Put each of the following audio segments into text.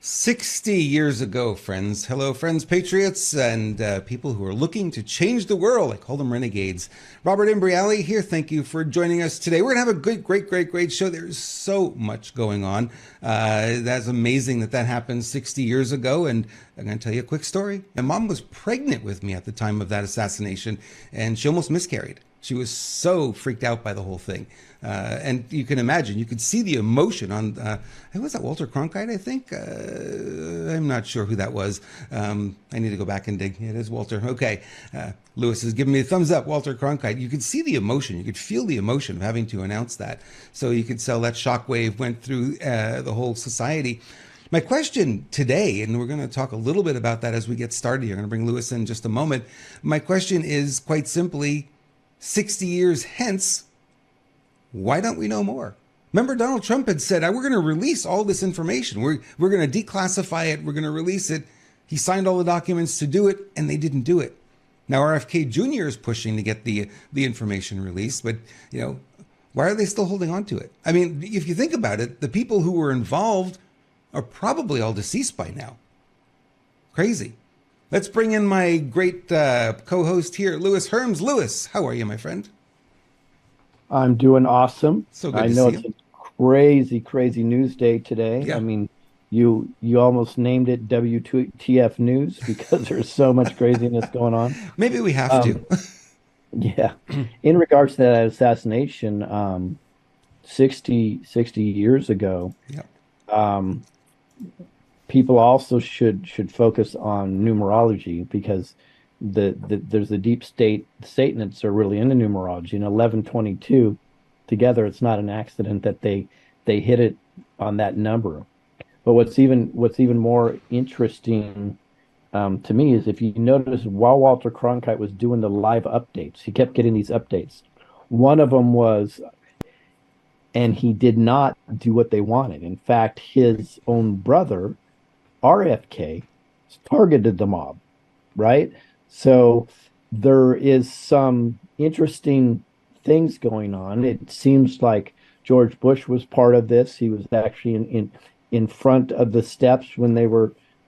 60 years ago, friends. Hello, friends, patriots, and people who are looking to change the world. I call them renegades. Robert Imbriali here. Thank you for joining us today. We're going to have a good, great show. There's so much going on. That's amazing that happened 60 years ago. And I'm going to tell you a quick story. My mom was pregnant with me at the time of that assassination, and she almost miscarried. She was so freaked out by the whole thing. And you can imagine, you could see the emotion on, who was that, Walter Cronkite, I think? I'm not sure who that was. I need to go back and dig. It is Walter. Okay. Lewis is giving me a thumbs up, Walter Cronkite. You could see the emotion. You could feel the emotion of having to announce that. So you could tell that shockwave went through the whole society. My question today, and we're going to talk a little bit about that as we get started here. I'm going to bring Lewis in just a moment. My question is quite simply, 60 years hence, why don't we know more? Remember, Donald Trump had said, we're going to release all this information. We're going to declassify it. We're going to release it. He signed all the documents to do it, and they didn't do it. Now, RFK Jr. is pushing to get the information released, but, why are they still holding on to it? I mean, if you think about it, the people who were involved are probably all deceased by now. Crazy. Let's bring in my great co-host here, Lewis Herms. Lewis, how are you, my friend? I'm doing awesome. So good I to know see it's you. a crazy news day today. Yeah. I mean, you almost named it WTF News because there's so much craziness going on. Maybe we have to. Yeah. In regards to that assassination, 60 years ago, Yeah. people also should focus on numerology because there's a deep state Satanists are really into numerology, and 1122 together, it's not an accident that they hit it on that number. But what's even more interesting to me is if you notice while Walter Cronkite was doing the live updates, he kept getting these updates. One of them was, and he did not do what they wanted. In fact, his own brother, RFK, targeted the mob, right? So there is some interesting things going on. It seems like George Bush was part of this. He was actually in front of the steps when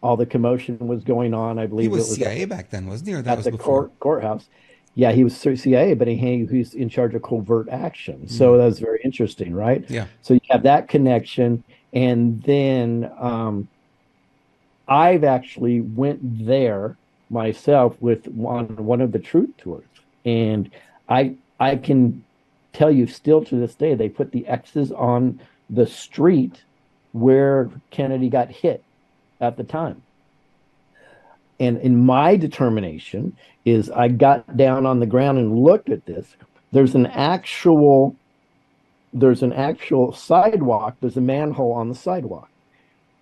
all the commotion was going on. I believe He was it was CIA back then, wasn't he? Or that at was the before? courthouse. Yeah, he was CIA, but he's in charge of covert action. So that was very interesting, right? Yeah. So you have that connection, and then I've actually went there myself with one of the truth tours, and I can tell you still to this day they put the X's on the street where Kennedy got hit at the time. And in my determination is I got down on the ground and looked at this. There's an actual sidewalk. There's a manhole on the sidewalk.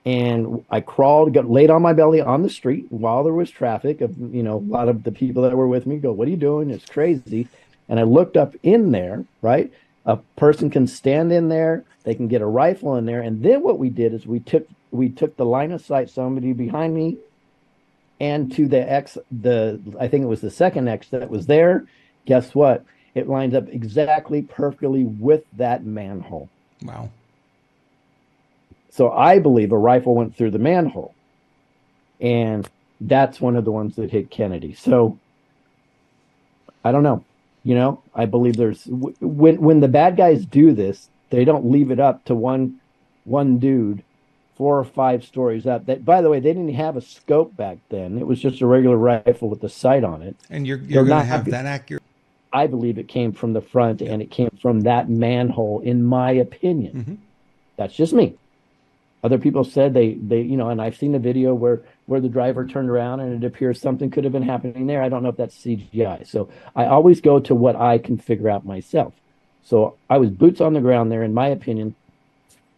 And I crawled, got laid on my belly on the street while there was traffic of, a lot of the people that were with me go, "What are you doing? It's crazy." And I looked up in there, right? A person can stand in there. They can get a rifle in there. And then what we did is we took the line of sight, somebody behind me, and to I think it was the second X that was there. Guess what? It lines up exactly perfectly with that manhole. Wow. So I believe a rifle went through the manhole, and that's one of the ones that hit Kennedy. So I don't know. I believe there's when the bad guys do this, they don't leave it up to one dude 4 or 5 stories up. That, by the way, they didn't have a scope back then. It was just a regular rifle with a sight on it. And you're going to have that accurate. I believe it came from the front, and it came from that manhole, in my opinion. Mm-hmm. That's just me. Other people said they and I've seen a video where the driver turned around and it appears something could have been happening there. I don't know if that's CGI. So I always go to what I can figure out myself. So I was boots on the ground there. In my opinion,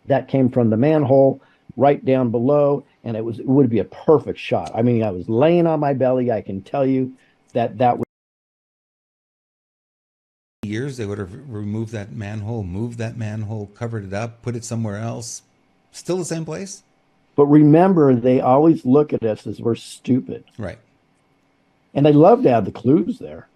that came from the manhole right down below, and it would be a perfect shot. I mean, I was laying on my belly. I can tell you that was Years they would have removed that manhole, moved that manhole, covered it up, put it somewhere else. Still the same place? But remember, they always look at us as we're stupid. Right. And they love to have the clues there.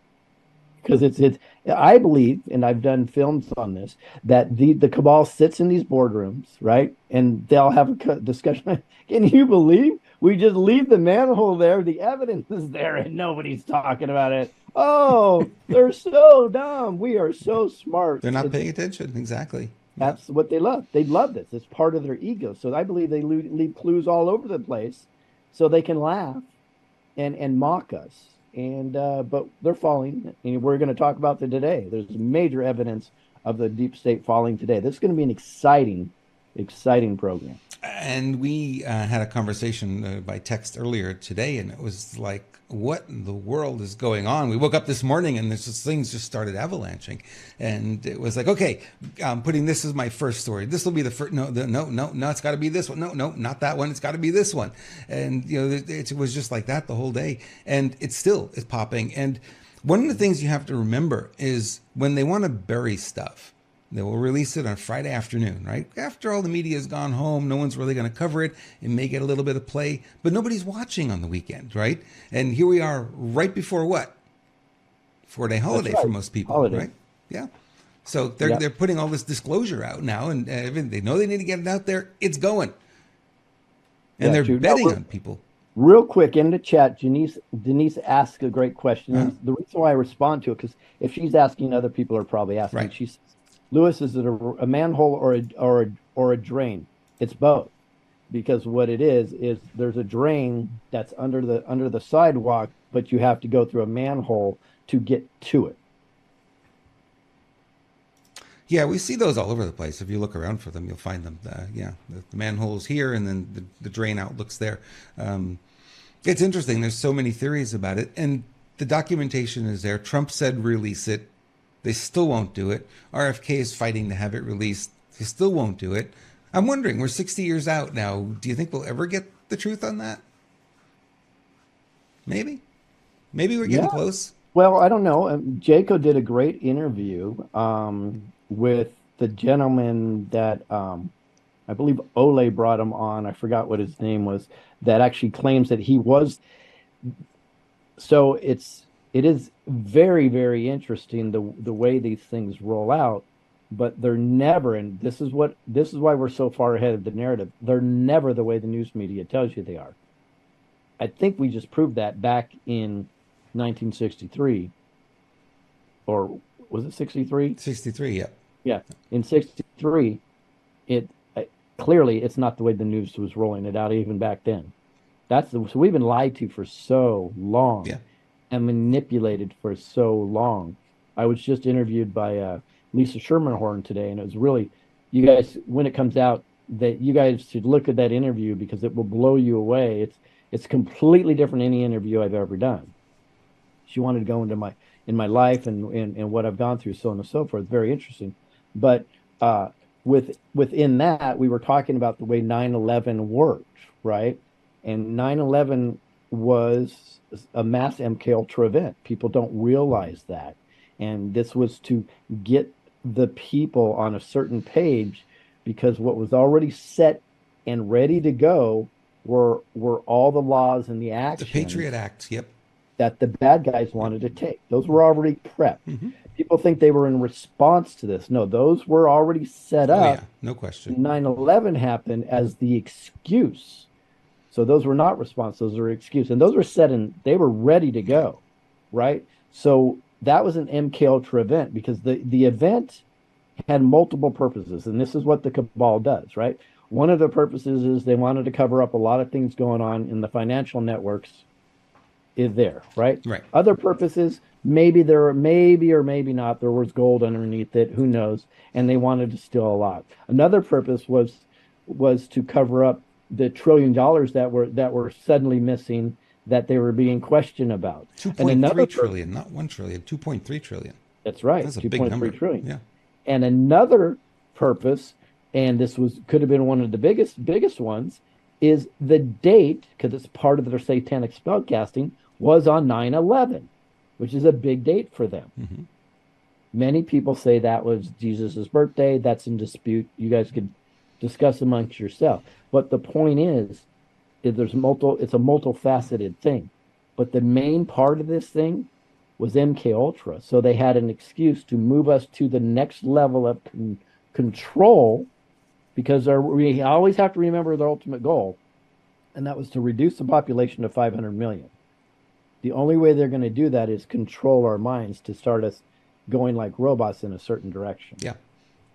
because it's I believe, and I've done films on this, that the cabal sits in these boardrooms, right, and they'll have a discussion. Can you believe we just leave the manhole there? The evidence is there, and nobody's talking about it. Oh, they're so dumb. We are so smart. They're not paying attention. Exactly. Yeah. That's what they love. They love this. It's part of their ego. So I believe they leave clues all over the place so they can laugh and mock us. And but they're falling. And we're going to talk about that today. There's major evidence of the deep state falling today. This is going to be an exciting program. And we had a conversation by text earlier today, and it was like, what in the world is going on? We woke up this morning and things just started avalanching, and it was like, okay, I'm putting this as my first story. This will be the first. No, it's got to be this one. No, not that one. It's got to be this one. And it was just like that the whole day, and it still is popping. And one of the things you have to remember is when they want to bury stuff, they will release it on Friday afternoon, right? After all the media has gone home, no one's really going to cover it. It may get a little bit of play, but nobody's watching on the weekend, right? And here we are right before what? 4-day holiday for most people, right? Yeah. So they're putting all this disclosure out now, and they know they need to get it out there. It's going. And they're betting on people. Real quick, in the chat, Denise asked a great question. And the reason why I respond to it, because if she's asking, other people are probably asking. Right. She's Lewis, is it a manhole or a drain? It's both, because what it is there's a drain that's under the sidewalk, but you have to go through a manhole to get to it. Yeah, we see those all over the place. If you look around for them, you'll find them. The manhole's here, and then the drain outlooks there. It's interesting. There's so many theories about it, and the documentation is there. Trump said release it. They still won't do it. RFK is fighting to have it released. They still won't do it. I'm wondering, we're 60 years out now. Do you think we'll ever get the truth on that? Maybe. Maybe we're getting close. Well, I don't know. Jaco did a great interview with the gentleman that I believe Ole brought him on. I forgot what his name was. That actually claims that he was. So it is very, very interesting the way these things roll out, but they're never, and this is why we're so far ahead of the narrative. They're never the way the news media tells you they are. I think we just proved that back in 1963, or was it 63? 63, yeah. Yeah, in 63, clearly it's not the way the news was rolling it out even back then. So we've been lied to for so long. Yeah. And manipulated for so long. I was just interviewed by Lisa Sherman-Horn today, and it was really, you guys, when it comes out, that you guys should look at that interview because it will blow you away. It's completely different than any interview I've ever done. She wanted to go into my life and what I've gone through, so on and so forth. Very interesting. But within that, we were talking about the way 9/11 worked, right? And 9/11 was a mass MK Ultra event. People don't realize that. And this was to get the people on a certain page, because what was already set and ready to go were all the laws and the actions. The Patriot Act, yep. That the bad guys wanted to take. Those were already prepped. Mm-hmm. People think they were in response to this. No, those were already set up. Yeah, no question. 9/11 happened as the excuse. So those were not response, those were excuse. And those were set in, they were ready to go, right? So that was an MK Ultra event, because the event had multiple purposes. And this is what the cabal does, right? One of the purposes is they wanted to cover up a lot of things going on in the financial networks is there, right? Right. Other purposes, maybe or maybe not, there was gold underneath it, who knows? And they wanted to steal a lot. Another purpose was to cover up the $1 trillion that were suddenly missing, that they were being questioned about. 2.3 trillion, not 1 trillion, 2.3 trillion. That's right. That's a big number. Trillion. Yeah. And another purpose, and this could have been one of the biggest ones, is the date, because it's part of their satanic spellcasting, was on 9/11, which is a big date for them. Mm-hmm. Many people say that was Jesus's birthday. That's in dispute. You guys could discuss amongst yourself. But the point is it's a multifaceted thing. But the main part of this thing was MK Ultra. So they had an excuse to move us to the next level of control, because we always have to remember their ultimate goal, and that was to reduce the population to 500 million. The only way they're going to do that is control our minds to start us going like robots in a certain direction. Yeah.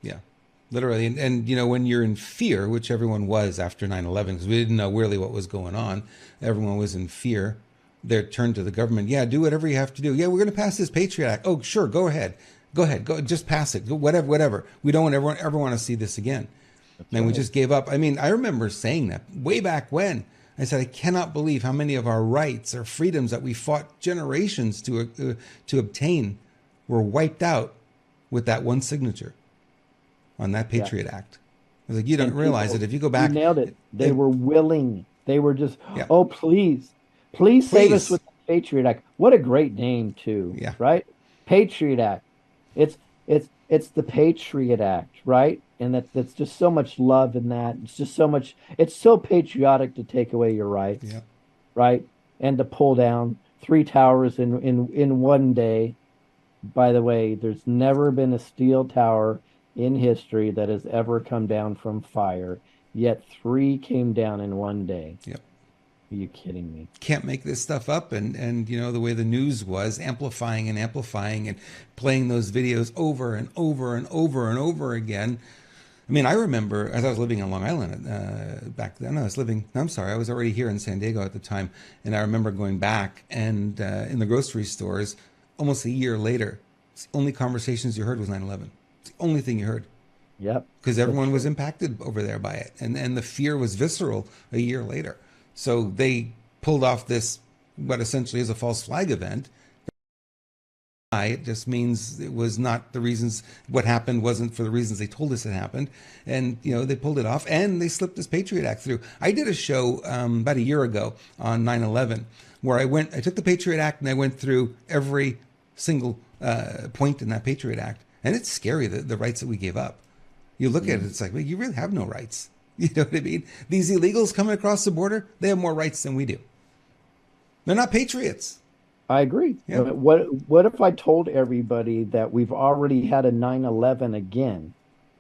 Yeah. Literally. And you know, when you're in fear, which everyone was after 9/11, because we didn't know really what was going on, everyone was in fear. They're turned to the government. Yeah, do whatever you have to do. Yeah, we're going to pass this Patriot Act. Oh, sure, go ahead. Go ahead. Go, just pass it. Go, whatever. We don't ever want to see this again. That's And we right. just gave up. I mean, I remember saying that way back when. I said, I cannot believe how many of our rights or freedoms that we fought generations to obtain were wiped out with that one signature on that Patriot Act. I was like, you don't realize it. If you go back, you nailed it. They were willing. They were just, yeah, oh, please save us please. with the Patriot Act. What a great name, too, Yeah, right? Patriot Act. It's the Patriot Act, right? And that's just so much love in that. It's just so much. It's so patriotic to take away your rights, yeah. right? And to pull down three towers in one day. By the way, there's never been a steel tower in history that has ever come down from fire, yet three came down in one day. Yep. Are you kidding me? Can't make this stuff up. And you know, the way the news was amplifying and playing those videos over and over and over and over again. I mean, I remember as I was living on Long Island back then. I was already here in San Diego at the time. And I remember going back and in the grocery stores almost a year later, the only conversations you heard was 9/11. It's the only thing you heard. Yep. Because everyone was impacted over there by it. And the fear was visceral a year later. So they pulled off this, what essentially is a false flag event. It just means it was not the reasons, what happened wasn't for the reasons they told us it happened. And, you know, they pulled it off and they slipped this Patriot Act through. I did a show about a year ago on 9/11 where I took the Patriot Act and I went through every single point in that Patriot Act. And it's scary, the rights that we gave up. You look at it, it's like, well, you really have no rights. You know what I mean? These illegals coming across the border, they have more rights than we do. They're not patriots. I agree. Yeah. What if I told everybody that we've already had a 9/11 again?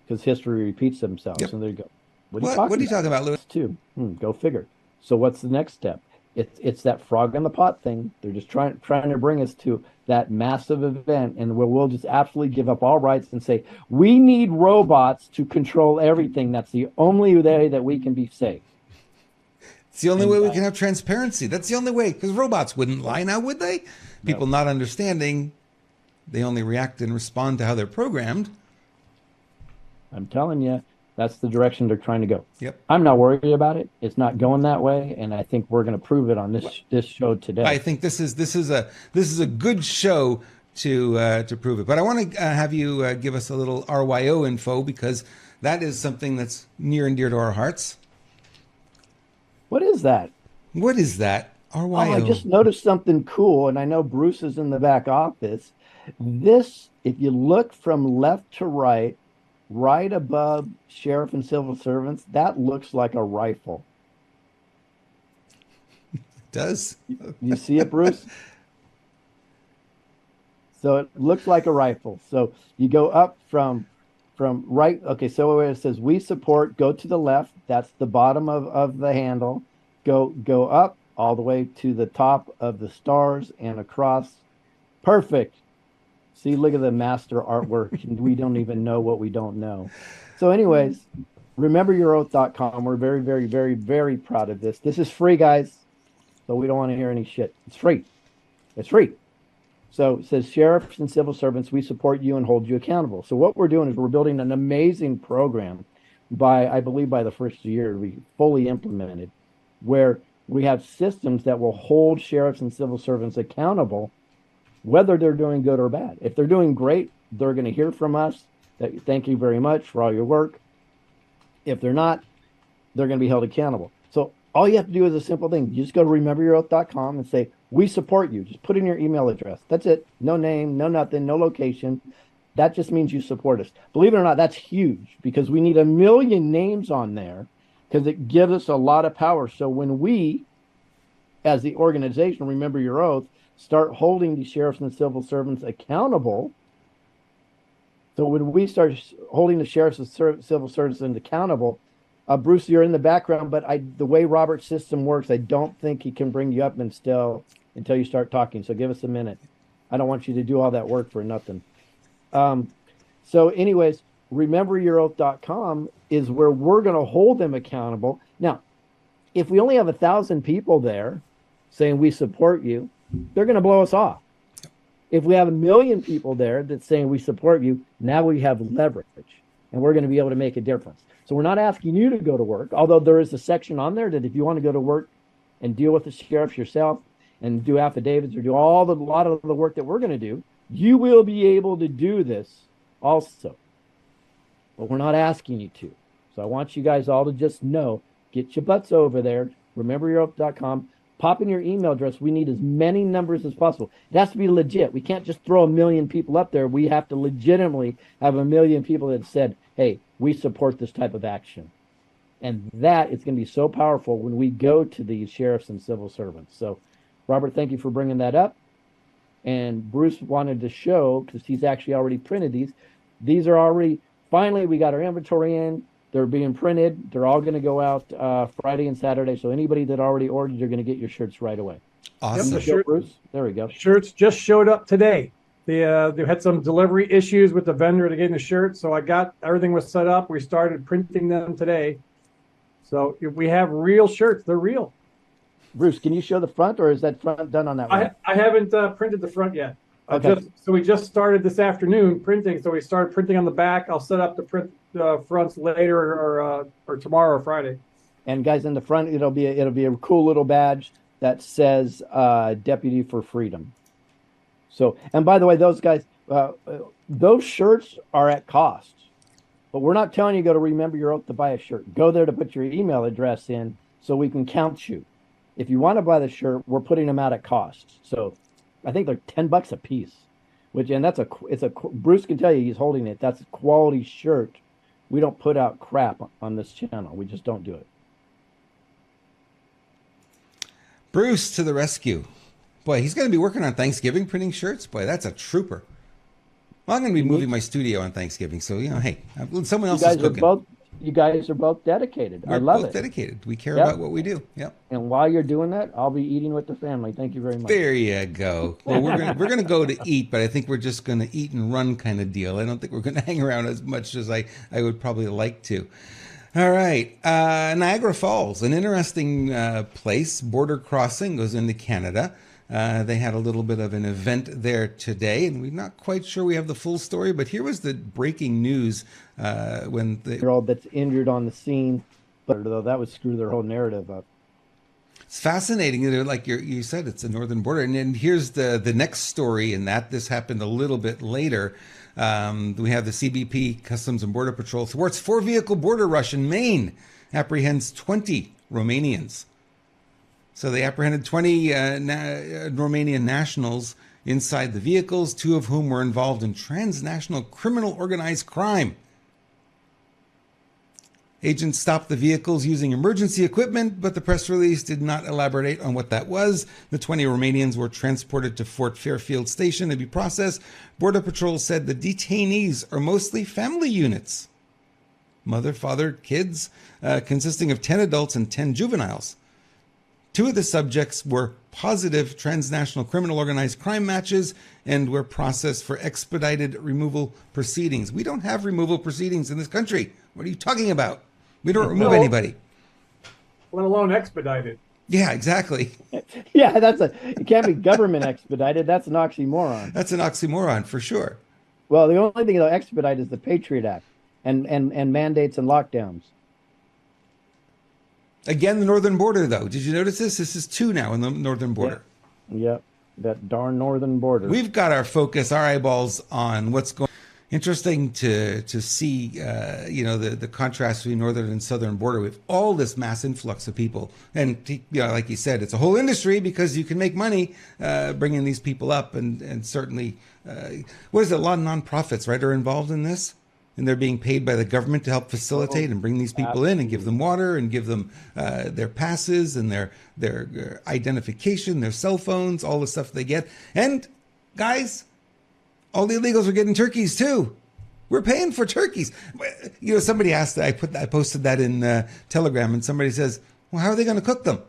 Because history repeats themselves. Yep. And they go, What are you talking about, Louis? Too. Go figure. So what's the next step? It's that frog in the pot thing. They're just trying to bring us to that massive event, and we'll just absolutely give up all rights and say we need robots to control everything. That's the only way that we can be safe. It's the only way we can have transparency. That's the only way, because robots wouldn't lie now, would they? People not understanding, they only react and respond to how they're programmed. I'm telling you, that's the direction they're trying to go. Yep. I'm not worried about it. It's not going that way, and I think we're going to prove it on this show today. I think this is a good show to prove it. But I want to have you give us a little RYO info, because that is something that's near and dear to our hearts. What is that? What is that? RYO. Oh, I just noticed something cool, and I know Bruce is in the back office. This, if you look from left to right, right above sheriff and civil servants, that looks like a rifle. It does. You see it, Bruce? So it looks like a rifle. So you go up from right. Okay, so where it says we support, go to the left. That's the bottom of the handle. Go up all the way to the top of the stars and across. Perfect. See, look at the master artwork. We don't even know what we don't know. So anyways, rememberyouroath.com. We're very, very, very, very proud of this. This is free, guys. So we don't want to hear any shit. It's free. It's free. So it says, sheriffs and civil servants, we support you and hold you accountable. So what we're doing is we're building an amazing program I believe by the first year, we fully implemented, where we have systems that will hold sheriffs and civil servants accountable, whether they're doing good or bad. If they're doing great, they're going to hear from us that thank you very much for all your work. If they're not, they're going to be held accountable. So all you have to do is a simple thing. You just go to rememberyouroath.com and say, we support you. Just put in your email address. That's it. No name, no nothing, no location. That just means you support us. Believe it or not, that's huge, because we need 1 million names on there, because it gives us a lot of power. So when we, as the organization, Remember Your Oath, start holding the sheriffs and civil servants accountable. So when we start holding the sheriffs and civil servants accountable, Bruce, you're in the background, but the way Robert's system works, I don't think he can bring you up until you start talking. So give us a minute. I don't want you to do all that work for nothing. So anyways, rememberyouroath.com is where we're going to hold them accountable. Now, if we only have 1,000 people there saying we support you, they're going to blow us off. If we have 1 million people there that's saying we support you, now we have leverage and we're going to be able to make a difference. So we're not asking you to go to work, although there is a section on there that if you want to go to work and deal with the sheriffs yourself and do affidavits or do a lot of the work that we're going to do, you will be able to do this also. But we're not asking you to. So I want you guys all to just know, get your butts over there, rememberyouroath.com, pop in your email address. We need as many numbers as possible. It has to be legit. We can't just throw 1 million people up there. We have to legitimately have 1 million people that said, hey, we support this type of action. And that is going to be so powerful when we go to these sheriffs and civil servants. So, Robert, thank you for bringing that up. And Bruce wanted to show, because he's actually already printed these. These are already, finally, we got our inventory in. They're being printed. They're all going to go out Friday and Saturday. So anybody that already ordered, you're going to get your shirts right away. Awesome. Yep, Bruce. There we go. Shirts just showed up today. They had some delivery issues with the vendor to getting the shirts. So everything was set up. We started printing them today. So if we have real shirts, they're real. Bruce, can you show the front, or is that front done on that one? I haven't printed the front yet. Okay. We just started this afternoon printing. So we started printing on the back. I'll set up the print fronts later or tomorrow or Friday. And guys, in the front, it'll be a cool little badge that says Deputy for Freedom. So, and by the way, those guys, those shirts are at cost, but we're not telling you go to Remember Your Oath to buy a shirt. Go there to put your email address in so we can count you. If you want to buy the shirt, we're putting them out at cost. So I think they're $10 a piece, it's a Bruce can tell you, he's holding it. That's a quality shirt. We don't put out crap on this channel. We just don't do it. Bruce to the rescue. Boy, he's going to be working on Thanksgiving printing shirts. Boy, that's a trooper. Well, I'm going to be moving my studio on Thanksgiving. So, hey, someone else is cooking. You guys are both dedicated. I love it. We're both dedicated. We care about what we do. Yep. And while you're doing that, I'll be eating with the family. Thank you very much. There you go. Well, we're going to go to eat, but I think we're just going to eat and run kind of deal. I don't think we're going to hang around as much as I would probably like to. All right. Niagara Falls, an interesting place. Border crossing goes into Canada. They had a little bit of an event there today, and we're not quite sure we have the full story, but here was the breaking news when the girl that's injured on the scene, but though that would screw their whole narrative up. It's fascinating. Like you said, it's the northern border. And then here's the next story in that. This happened a little bit later. We have the CBP, Customs and Border Patrol, thwarts 4-vehicle border rush in Maine, apprehends 20 Romanians. So they apprehended 20 Romanian nationals inside the vehicles, 2 of whom were involved in transnational criminal organized crime. Agents stopped the vehicles using emergency equipment, but the press release did not elaborate on what that was. The 20 Romanians were transported to Fort Fairfield Station to be processed. Border Patrol said the detainees are mostly family units. Mother, father, kids, consisting of 10 adults and 10 juveniles. 2 of the subjects were positive transnational criminal organized crime matches and were processed for expedited removal proceedings. We don't have removal proceedings in this country. What are you talking about? We don't remove anybody. Let alone expedited. Yeah, exactly. Yeah, it can't be government expedited. That's an oxymoron. That's an oxymoron for sure. Well, the only thing that'll expedite is the Patriot Act and mandates and lockdowns. Again, the northern border, though. Did you notice this? This is 2 now in the northern border. Yep. That darn northern border. We've got our focus, our eyeballs on what's going on. Interesting to see, the contrast between northern and southern border with all this mass influx of people. And, like you said, it's a whole industry because you can make money bringing these people up. And certainly, what is it? A lot of nonprofits, right, are involved in this? and they're being paid by the government to help facilitate and bring these people in and give them water and give them their passes and their identification, their cell phones, all the stuff they get. And guys, all the illegals are getting turkeys too. We're paying for turkeys. You know, somebody asked, I posted that in Telegram, and somebody says, well, how are they going to cook them?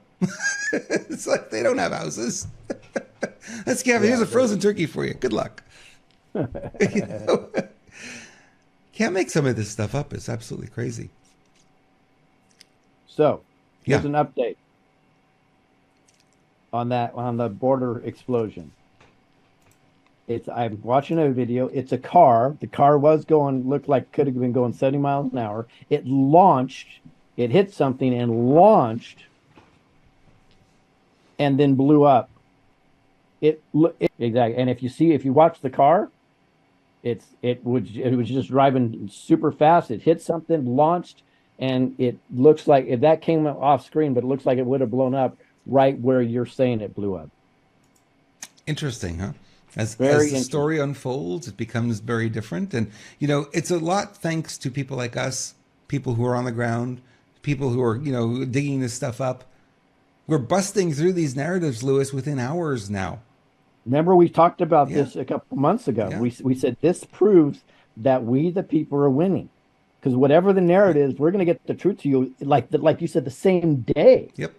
It's like they don't have houses. Let's give here's a frozen turkey for you. Good luck. You know? Can't make some of this stuff up. It's absolutely crazy. So here's an update on the border explosion. I'm watching a video. It's a car. The car looked like could have been going 70 miles an hour. It launched, it hit something and launched and then blew up. Exactly. And if you watch the car, it was just driving super fast. It hit something, launched, and it looks like if that came off screen, but it looks like it would have blown up right where you're saying it blew up. Interesting, huh? As the story unfolds, it becomes very different. And, you know, it's a lot thanks to people like us, people who are on the ground, people who are, you know, digging this stuff up. We're busting through these narratives, Lewis, within hours now. Remember, we talked about this a couple months ago. Yeah. We said this proves that we, the people, are winning. Because whatever the narrative is, we're going to get the truth to you, like you said, the same day. Yep.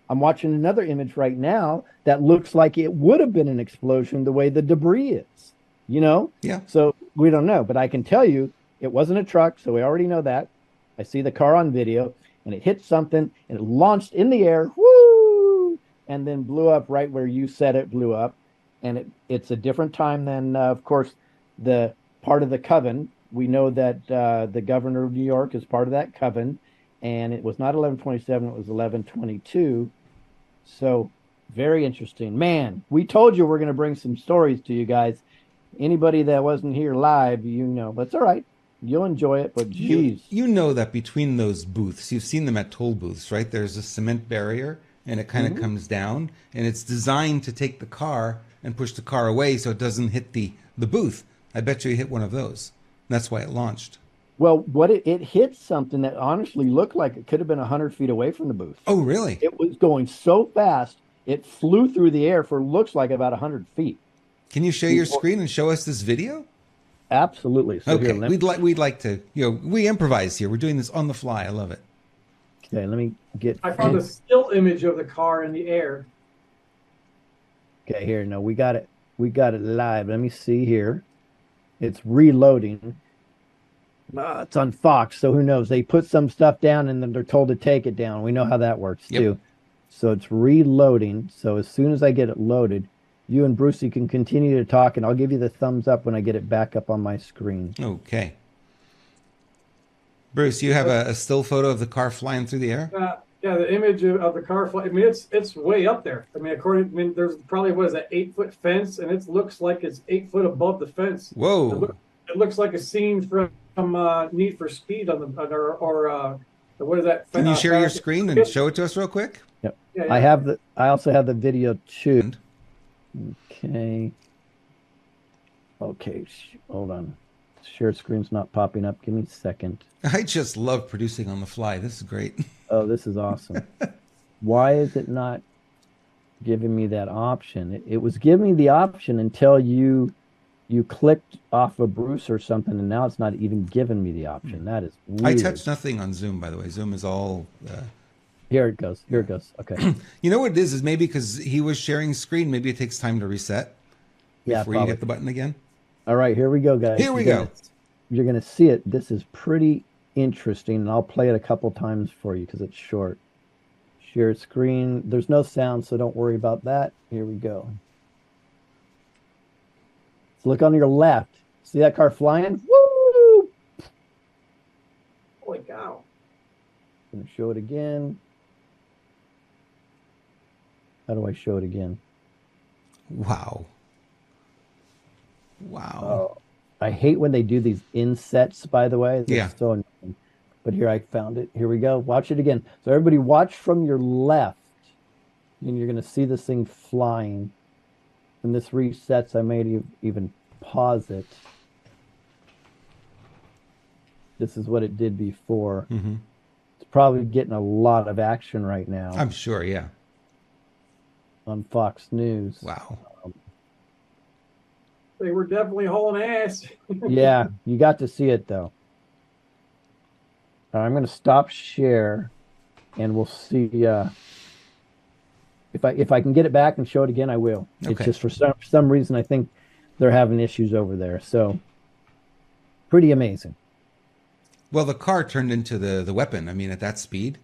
I'm watching another image right now that looks like it would have been an explosion the way the debris is, you know? Yeah. So we don't know, but I can tell you it wasn't a truck, so we already know that. I see the car on video, and it hit something, and it launched in the air, whoo, and then blew up right where you said it blew up. And it's a different time than, of course, the part of the coven. We know that the governor of New York is part of that coven. And it was not 1127, it was 1122. So very interesting. Man, we told you we're going to bring some stories to you guys. Anybody that wasn't here live, you know, that's all right. You'll enjoy it, but geez. You know that between those booths, you've seen them at toll booths, right? There's a cement barrier, and it kind of comes down, and it's designed to take the car and push the car away so it doesn't hit the booth. I bet you hit one of those. That's why it launched. Well, it hit something that honestly looked like it could have been 100 feet away from the booth. Oh, really? It was going so fast, it flew through the air for looks like about 100 feet. Can you share your screen and show us this video? Absolutely. So okay, here, we'd like to, you know, we improvise here. We're doing this on the fly. I love it. Okay, let me get. I found a still image of the car in the air. Okay, here, no, we got it. We got it live. Let me see here. It's reloading. It's on Fox, so who knows? They put some stuff down and then they're told to take it down. We know how that works too. So it's reloading. So as soon as I get it loaded, you and Brucey can continue to talk, and I'll give you the thumbs up when I get it back up on my screen. Okay. Bruce, you have a still photo of the car flying through the air? Yeah, the image of the car flying. I mean, it's way up there. I mean, there's probably, what is that, 8-foot fence, and it looks like it's 8 foot above the fence. Whoa. It looks like a scene from Need for Speed what is that? Can you share your screen and show it to us real quick? Yep. Yeah. I also have the video too. Okay. Okay. Hold on. Share screen's not popping up. Give me a second. I just love producing on the fly. This is great. Oh, this is awesome. Why is it not giving me that option? It was giving me the option until you clicked off of Bruce or something, and now it's not even giving me the option. That is weird. I touched nothing on Zoom, by the way. Zoom is all... Here it goes. Here it goes. Okay. You know what it is maybe because he was sharing screen, maybe it takes time to reset before you hit the button again. All right, here we go, guys. Here we go. You're going to see it. This is pretty interesting, and I'll play it a couple times for you because it's short. Share screen. There's no sound, so don't worry about that. Here we go. So look on your left. See that car flying? Woo! Holy cow. I'm going to show it again. How do I show it again? Wow. Wow. I hate when they do these insets, by the way. Yeah. So annoying. But here I found it. Here we go. Watch it again. So everybody watch from your left. And you're going to see this thing flying. When this resets, I may even pause it. this is what it did before. Mm-hmm. It's probably getting a lot of action right now I'm sure, yeah. on Fox News. Wow. They were definitely hauling ass. Yeah, you got to see it though. I'm going to stop share, and we'll see if I can get it back and show it again. I will. It's Okay. just for some reason I think they're having issues over there. So pretty amazing. Well, the car turned into the weapon. I mean, at that speed.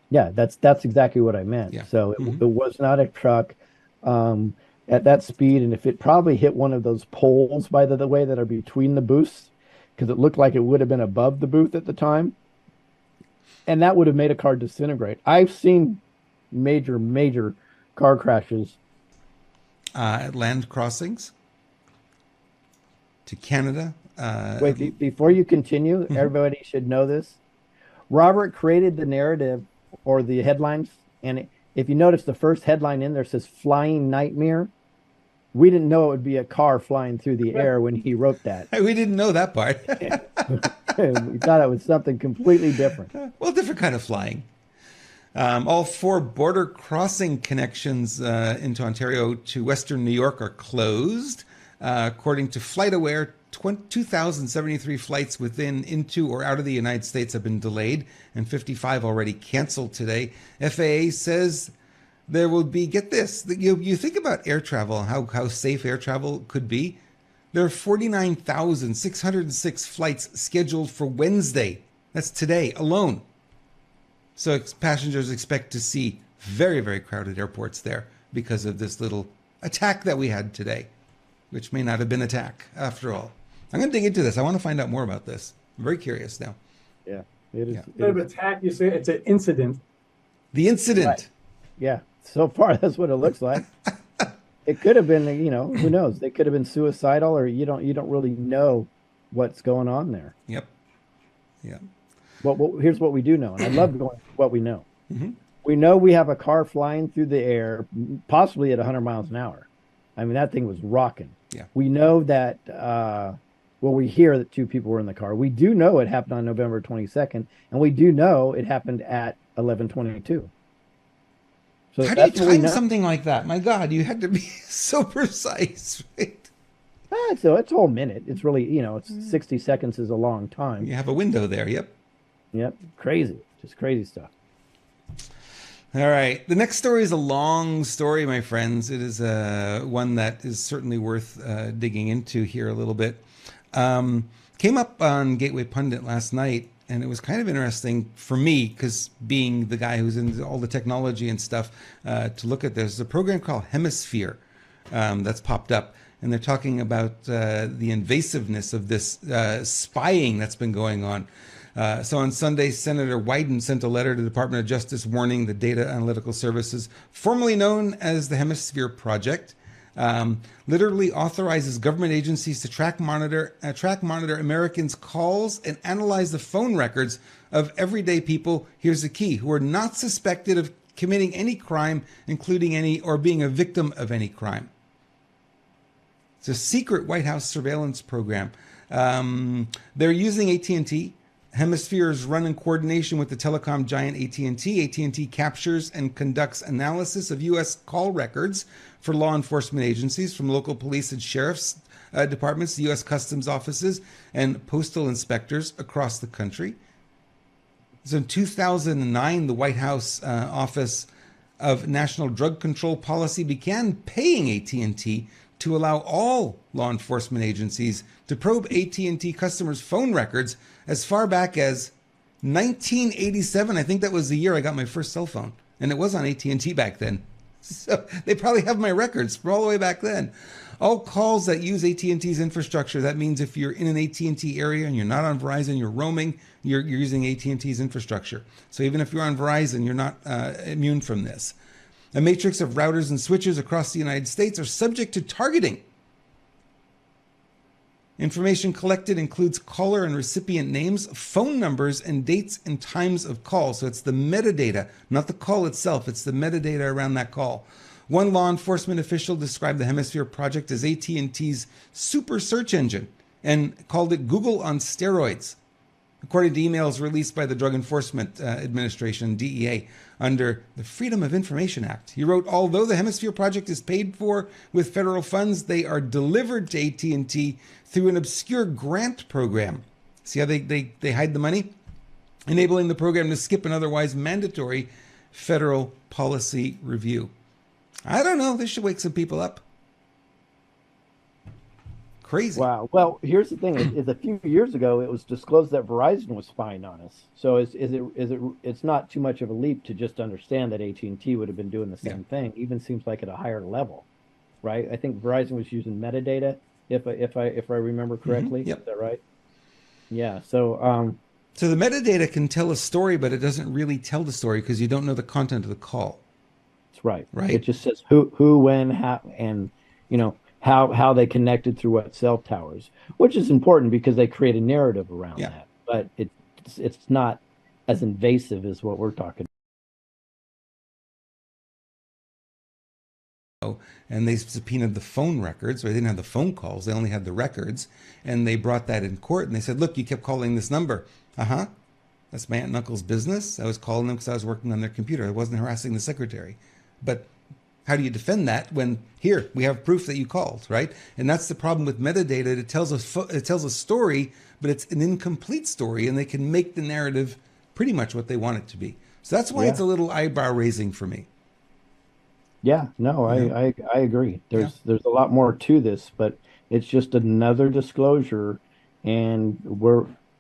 Yeah, that's exactly what I meant. Yeah. So Mhm. it was not a truck at that speed, and if it probably hit one of those poles, by the way, that are between the booths, because it looked like it would have been above the booth at the time, and that would have made a car disintegrate. I've seen major car crashes. At land crossings to Canada. Wait, before you continue, everybody should know this. Robert created the narrative or the headlines, and if you notice, the first headline in there says "Flying Nightmare." We didn't know it would be a car flying through the air when he wrote that. We didn't know that part. We thought it was something completely different. Well, different kind of flying. All 4 border crossing connections into Ontario to Western New York are closed. According to FlightAware, 2,073 flights within, into, or out of the United States have been delayed, and 55 already canceled today. FAA says there will be, get this, you think about air travel, how safe air travel could be. There are 49,606 flights scheduled for Wednesday. That's today alone. So passengers expect to see very, very crowded airports there because of this little attack that we had today, which may not have been an attack after all. I'm going to dig into this. I want to find out more about this. I'm very curious now. Yeah, it is. Yeah. Instead of attack, you say it's an incident. The incident. Right. Yeah, so far that's what it looks like. It could have been, who knows? They could have been suicidal, or you don't really know what's going on there. Yep. Yeah. Well, here's what we do know, and I love going with what we know. Mm-hmm. We know we have a car flying through the air, possibly at 100 miles an hour. I mean, that thing was rocking. Yeah. We know that, we hear that 2 people were in the car. We do know it happened on November 22nd, and we do know it happened at 11:22. So How do you that's what we time know. something like that? My God, you had to be so precise, right? So it's a whole minute. It's really, it's 60 seconds is a long time. You have a window there. Yep. Yep. Crazy. Just crazy stuff. All right. The next story is a long story, my friends. It is one that is certainly worth digging into here a little bit. Came up on Gateway Pundit last night, and it was kind of interesting for me because being the guy who's into all the technology and stuff to look at this. There's a program called Hemisphere that's popped up, and they're talking about the invasiveness of this spying that's been going on. So on Sunday, Senator Wyden sent a letter to the Department of Justice warning the Data Analytical Services, formerly known as the Hemisphere Project, literally authorizes government agencies to track monitor Americans' calls and analyze the phone records of everyday people. Here's the key: who are not suspected of committing any crime, including any or being a victim of any crime. It's a secret White House surveillance program. They're using AT&T. Hemisphere is run in coordination with the telecom giant AT&T. AT&T captures and conducts analysis of U.S. call records for law enforcement agencies, from local police and sheriff's departments to U.S. customs offices and postal inspectors across the country. So in 2009, the White House Office of National Drug Control Policy began paying AT&T to allow all law enforcement agencies to probe AT&T customers' phone records as far back as 1987. I think that was the year I got my first cell phone, and it was on AT&T back then. So they probably have my records from all the way back then. All calls that use AT&T's infrastructure, that means if you're in an AT&T area and you're not on Verizon, you're roaming, you're using AT&T's infrastructure. So even if you're on Verizon, you're not immune from this. A matrix of routers and switches across the United States are subject to targeting. Information collected includes caller and recipient names, phone numbers, and dates and times of call. So it's the metadata, not the call itself. It's the metadata around that call. One law enforcement official described the Hemisphere project as AT&T's super search engine and called it Google on steroids. according to emails released by the Drug Enforcement Administration, DEA, under the Freedom of Information Act. He wrote, although the Hemisphere project is paid for with federal funds, they are delivered to AT&T through an obscure grant program. See how they hide the money? Enabling the program to skip an otherwise mandatory federal policy review. I don't know. This should wake some people up. Crazy. Wow. Well, here's the thing: is a few years ago, it was disclosed that Verizon was spying on us. So it's not too much of a leap to just understand that AT&T would have been doing the same thing. Even seems like at a higher level, right? I think Verizon was using metadata, if I remember correctly. Yep. Is that right? Yeah. So so the metadata can tell a story, but it doesn't really tell the story because you don't know the content of the call. that's right. Right. It just says who, when, how, and how they connected through what cell towers, which is important because they create a narrative around that. But it's not as invasive as what we're talking about. And they subpoenaed the phone records, or they didn't have the phone calls, they only had the records, and they brought that in court, and they said, look, you kept calling this number. That's my aunt and uncle's business. I was calling them because I was working on their computer. I wasn't harassing the secretary. But how do you defend that when here we have proof that you called, right? And that's the problem with metadata. It tells a story, but it's an incomplete story, and they can make the narrative pretty much what they want it to be. So that's why it's a little eyebrow raising for me. Yeah, no, I agree. There's a lot more to this, but it's just another disclosure, and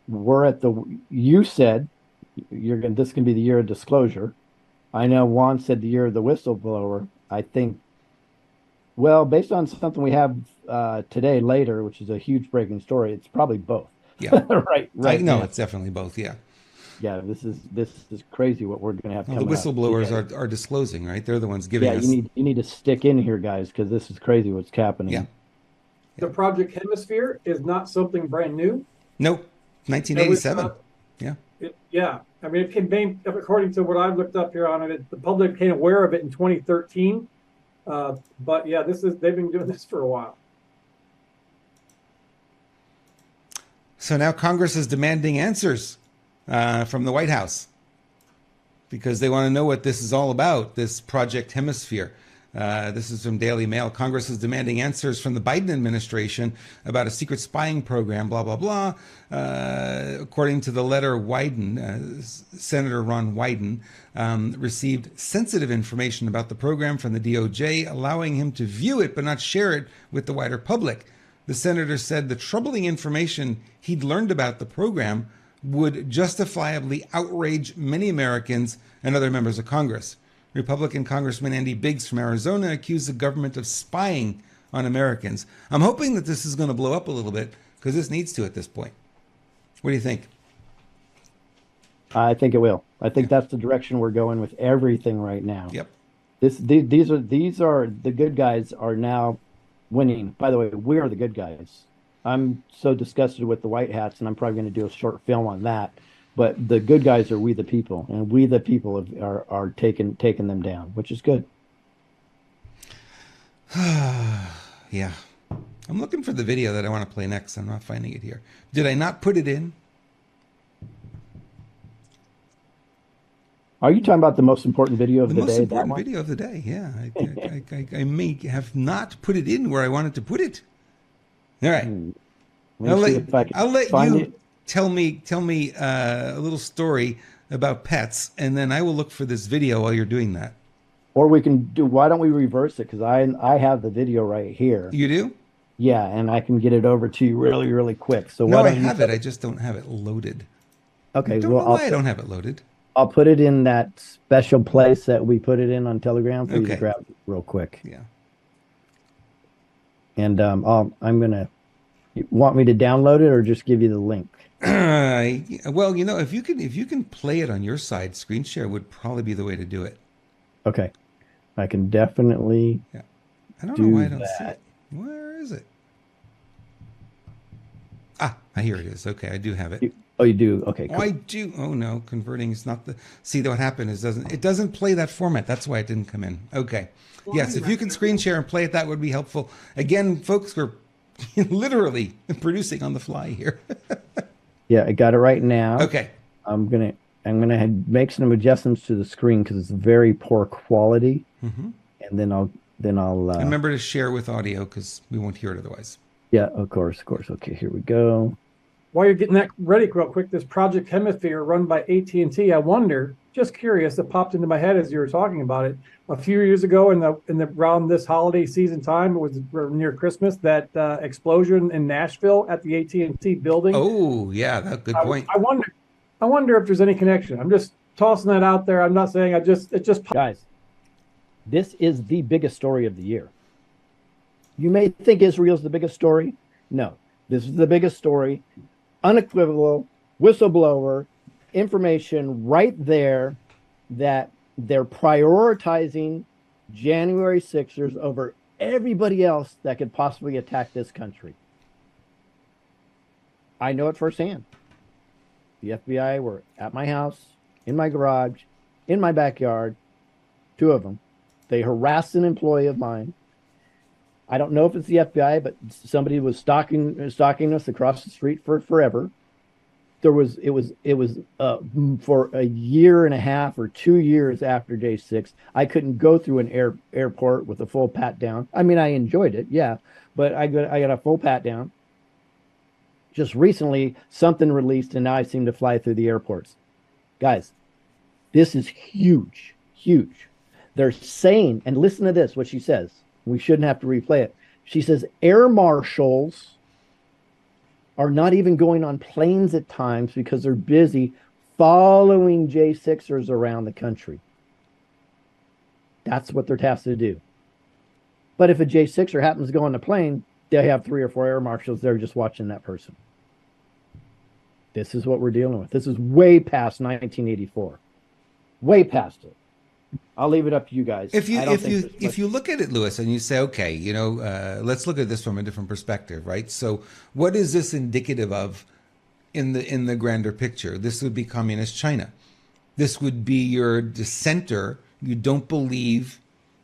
we're at you said this can be the year of disclosure. I know Juan said the year of the whistleblower. I think, well, based on something we have today later, which is a huge breaking story, it's probably both. Yeah. right. No, it's definitely both. Yeah. Yeah, this is crazy what we're going to have. Well, the whistleblowers are disclosing, right? They're the ones giving us. You need to stick in here, guys, because this is crazy what's happening. Yeah. The Project Hemisphere is not something brand new. Nope. 1987. Yeah. I mean, it came, according to what I've looked up here on it, the public became aware of it in 2013. But yeah, they've been doing this for a while. So now Congress is demanding answers from the White House because they want to know what this is all about, this Project Hemisphere. This is from Daily Mail. Congress is demanding answers from the Biden administration about a secret spying program, blah, blah, blah. According to the letter, Senator Ron Wyden received sensitive information about the program from the DOJ, allowing him to view it but not share it with the wider public. The senator said the troubling information he'd learned about the program would justifiably outrage many Americans and other members of Congress. Republican Congressman Andy Biggs from Arizona accused the government of spying on Americans. I'm hoping that this is going to blow up a little bit because this needs to at this point. What do you think? I think it will. I think that's the direction we're going with everything right now. Yep. These are the good guys are now winning. By the way, we are the good guys. I'm so disgusted with the white hats, and I'm probably going to do a short film on that. But the good guys are we the people, and we the people are taking them down, which is good. Yeah. I'm looking for the video that I want to play next. I'm not finding it here. Did I not put it in? Are you talking about the most important video of the day? The most important video of the day, yeah. I may have not put it in where I wanted to put it. All right. I'll let you tell me a little story about pets, and then I will look for this video while you're doing that. Or we can do. Why don't we reverse it? Because I have the video right here. You do? Yeah, and I can get it over to you really, really quick. So no, I have it. I just don't have it loaded. Okay. I don't know why I don't have it loaded. I'll put it in that special place that we put it in on Telegram for you to grab it real quick. Yeah. And I'm gonna. You want me to download it or just give you the link? Well, if you can play it on your side, screen share would probably be the way to do it. Okay, I can definitely. Yeah, I don't know why I don't see it. Where is it? Here it is. Okay, I do have it. You do? Okay, cool. Oh, I do. Oh no, converting is not the. See, what happened is it doesn't play that format. That's why it didn't come in. Okay, yes, if you can screen share and play it, that would be helpful. Again, folks, we're literally producing on the fly here. Yeah, I got it right now. Okay. I'm gonna make some adjustments to the screen because it's very poor quality, Mm-hmm. and then I'll And remember to share with audio because we won't hear it otherwise. yeah, of course. Okay, here we go. While you're getting that ready, real quick, this Project Hemisphere run by AT&T, I wonder, just curious, it popped into my head as you were talking about it. A few years ago, in the around this holiday season time, it was near Christmas, that explosion in Nashville at the AT&T building. Oh, yeah, that's a good point. I wonder if there's any connection. I'm just tossing that out there. I'm not saying it just. Guys, this is the biggest story of the year. You may think Israel's the biggest story. No, this is the biggest story. Unequivocal whistleblower information right there that they're prioritizing January 6ers over everybody else that could possibly attack this country. I know it firsthand. The FBI were at my house, in my garage, in my backyard, two of them. They harassed an employee of mine. I don't know if it's the FBI, but somebody was stalking us across the street for forever. It was for a year and a half or 2 years after day 6. I couldn't go through an airport with a full pat down. I mean, I enjoyed it, yeah, but I got a full pat down. Just recently, something released, and now I seem to fly through the airports. Guys, this is huge, huge. They're saying, and listen to this, what she says. We shouldn't have to replay it. She says air marshals are not even going on planes at times because they're busy following J6ers around the country. That's what they're tasked to do. But if a J6er happens to go on the plane, they have 3 or 4 air marshals there just watching that person. This is what we're dealing with. This is way past 1984. Way past it. I'll leave it up to you guys. If you look at it, Lewis, and you say, okay, let's look at this from a different perspective, right? So, what is this indicative of in the grander picture? This would be communist China. This would be your dissenter. You don't believe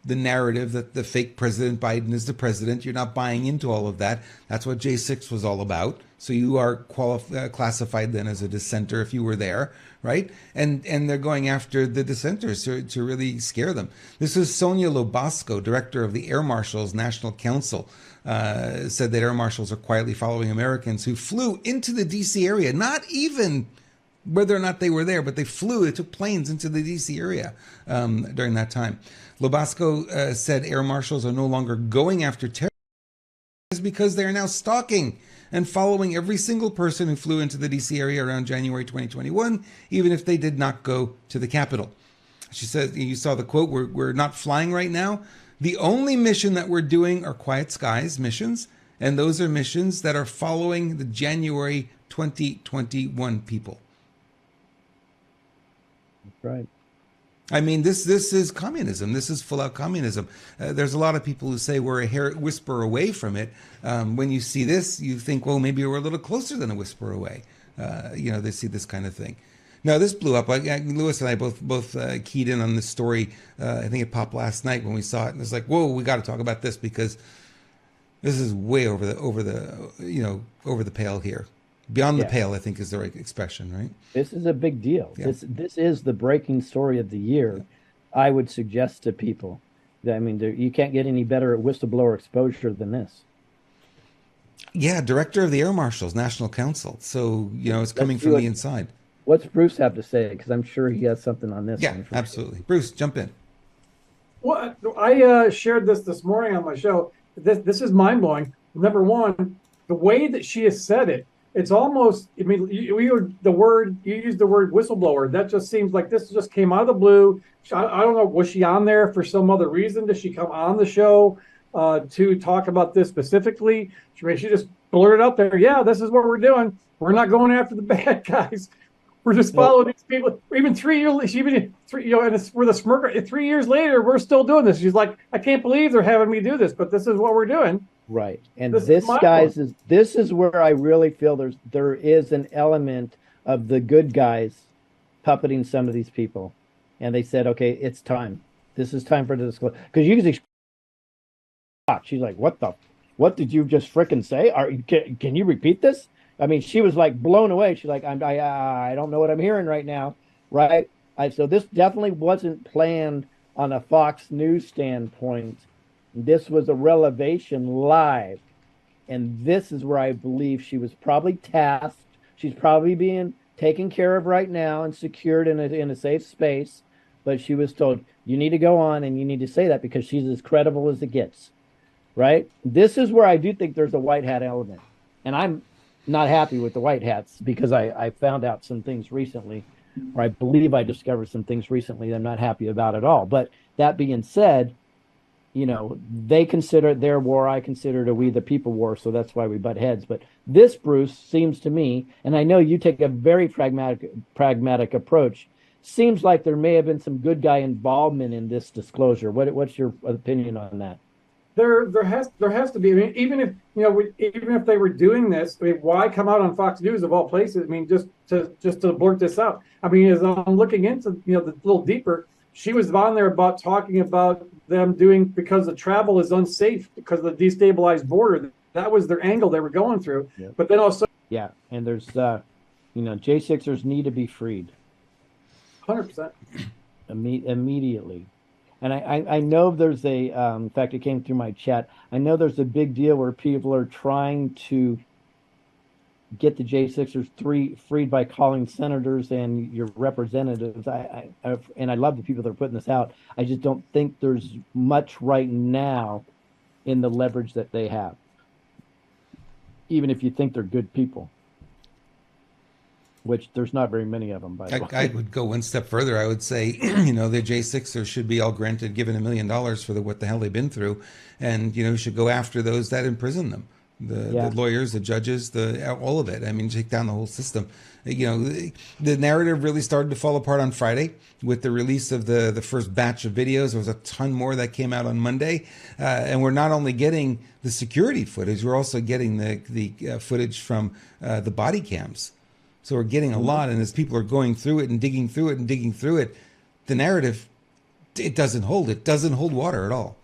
the narrative that the fake President Biden is the president. You're not buying into all of that. That's what J6 was all about. So you are classified then as a dissenter if you were there, right? And they're going after the dissenters to really scare them. This is Sonia Lobasco, director of the Air Marshals National Council, said that air marshals are quietly following Americans who flew into the D.C. area, not even whether or not they were there, but they took planes into the D.C. area during that time. Lobasco said air marshals are no longer going after terrorists because they are now stalking and following every single person who flew into the D.C. area around January 2021, even if they did not go to the Capitol. She said, you saw the quote, we're not flying right now. The only mission that we're doing are quiet skies missions, and those are missions that are following the January 2021 people. That's right. I mean, this is communism. This is full-out communism. There's a lot of people who say we're a hair whisper away from it. When you see this, you think, well, maybe we're a little closer than a whisper away. They see this kind of thing. Now, this blew up. Lewis and I both keyed in on this story. I think it popped last night when we saw it, and it's like, whoa, we got to talk about this because this is way over the pale here. Beyond the pale, I think, is the right expression, right? This is a big deal. Yeah. This is the breaking story of the year. Yeah. I would suggest to people that, I mean, you can't get any better at whistleblower exposure than this. Yeah, director of the Air Marshals National Council. So, it's coming from the inside. What's Bruce have to say? Because I'm sure he has something on this. Yeah, absolutely. Bruce, jump in. Well, I shared this morning on my show. This is mind-blowing. Number one, the way that she has said it, it's almost, I mean, you used the word whistleblower. That just seems like this just came out of the blue. I don't know, was she on there for some other reason? Does she come on the show to talk about this specifically? She just blurted out there, yeah, this is what we're doing. We're not going after the bad guys. We're just following these people. Even 3 years, and we're the smirker. 3 years later, we're still doing this. She's like, I can't believe they're having me do this, but this is what we're doing. Right. And this is where I really feel there is an element of the good guys puppeting some of these people. And they said, okay, it's time. This is time for the disclosure. Because you can she's like, what did you just frickin' say? Can you repeat this? I mean, she was like blown away. She's like, I don't know what I'm hearing right now, right? So this definitely wasn't planned on a Fox News standpoint. This was a revelation live, and this is where I believe she was probably tasked. She's probably being taken care of right now and secured in a safe space. But she was told, you need to go on and you need to say that because she's as credible as it gets, right? This is where I do think there's a white hat element. And I'm not happy with the white hats because I found out some things recently, or I believe I discovered some things recently that I'm not happy about at all. But that being said, they consider it their war. I consider it a we the people war. So that's why we butt heads. But this, Bruce, seems to me, and I know you take a very pragmatic approach, seems like there may have been some good guy involvement in this disclosure. What's your opinion on that? There has to be. I mean, even if they were doing this, I mean, why come out on Fox News of all places? I mean, just to blurt this out. I mean, as I'm looking into the little deeper, she was on there about talking about them doing because the travel is unsafe because of the destabilized border. That was their angle they were going through. Yep. But then also, yeah, and there's J6ers need to be freed. 100%. Immediately. And I know there's in fact, it came through my chat. I know there's a big deal where people are trying to get the J6ers freed by calling senators and your representatives. And I love the people that are putting this out. I just don't think there's much right now in the leverage that they have, even if you think they're good people, which there's not very many of them, by the way. I would go one step further. I would say, the J6ers should be all given $1 million for what the hell they've been through. And, should go after those that imprison them. The lawyers, the judges, all of it. I mean, take down the whole system. The narrative really started to fall apart on Friday with the release of the first batch of videos. There was a ton more that came out on Monday. And we're not only getting the security footage, we're also getting the footage from the body cams. So we're getting a lot. And as people are going through it and digging through it, the narrative, it doesn't hold. It doesn't hold water at all.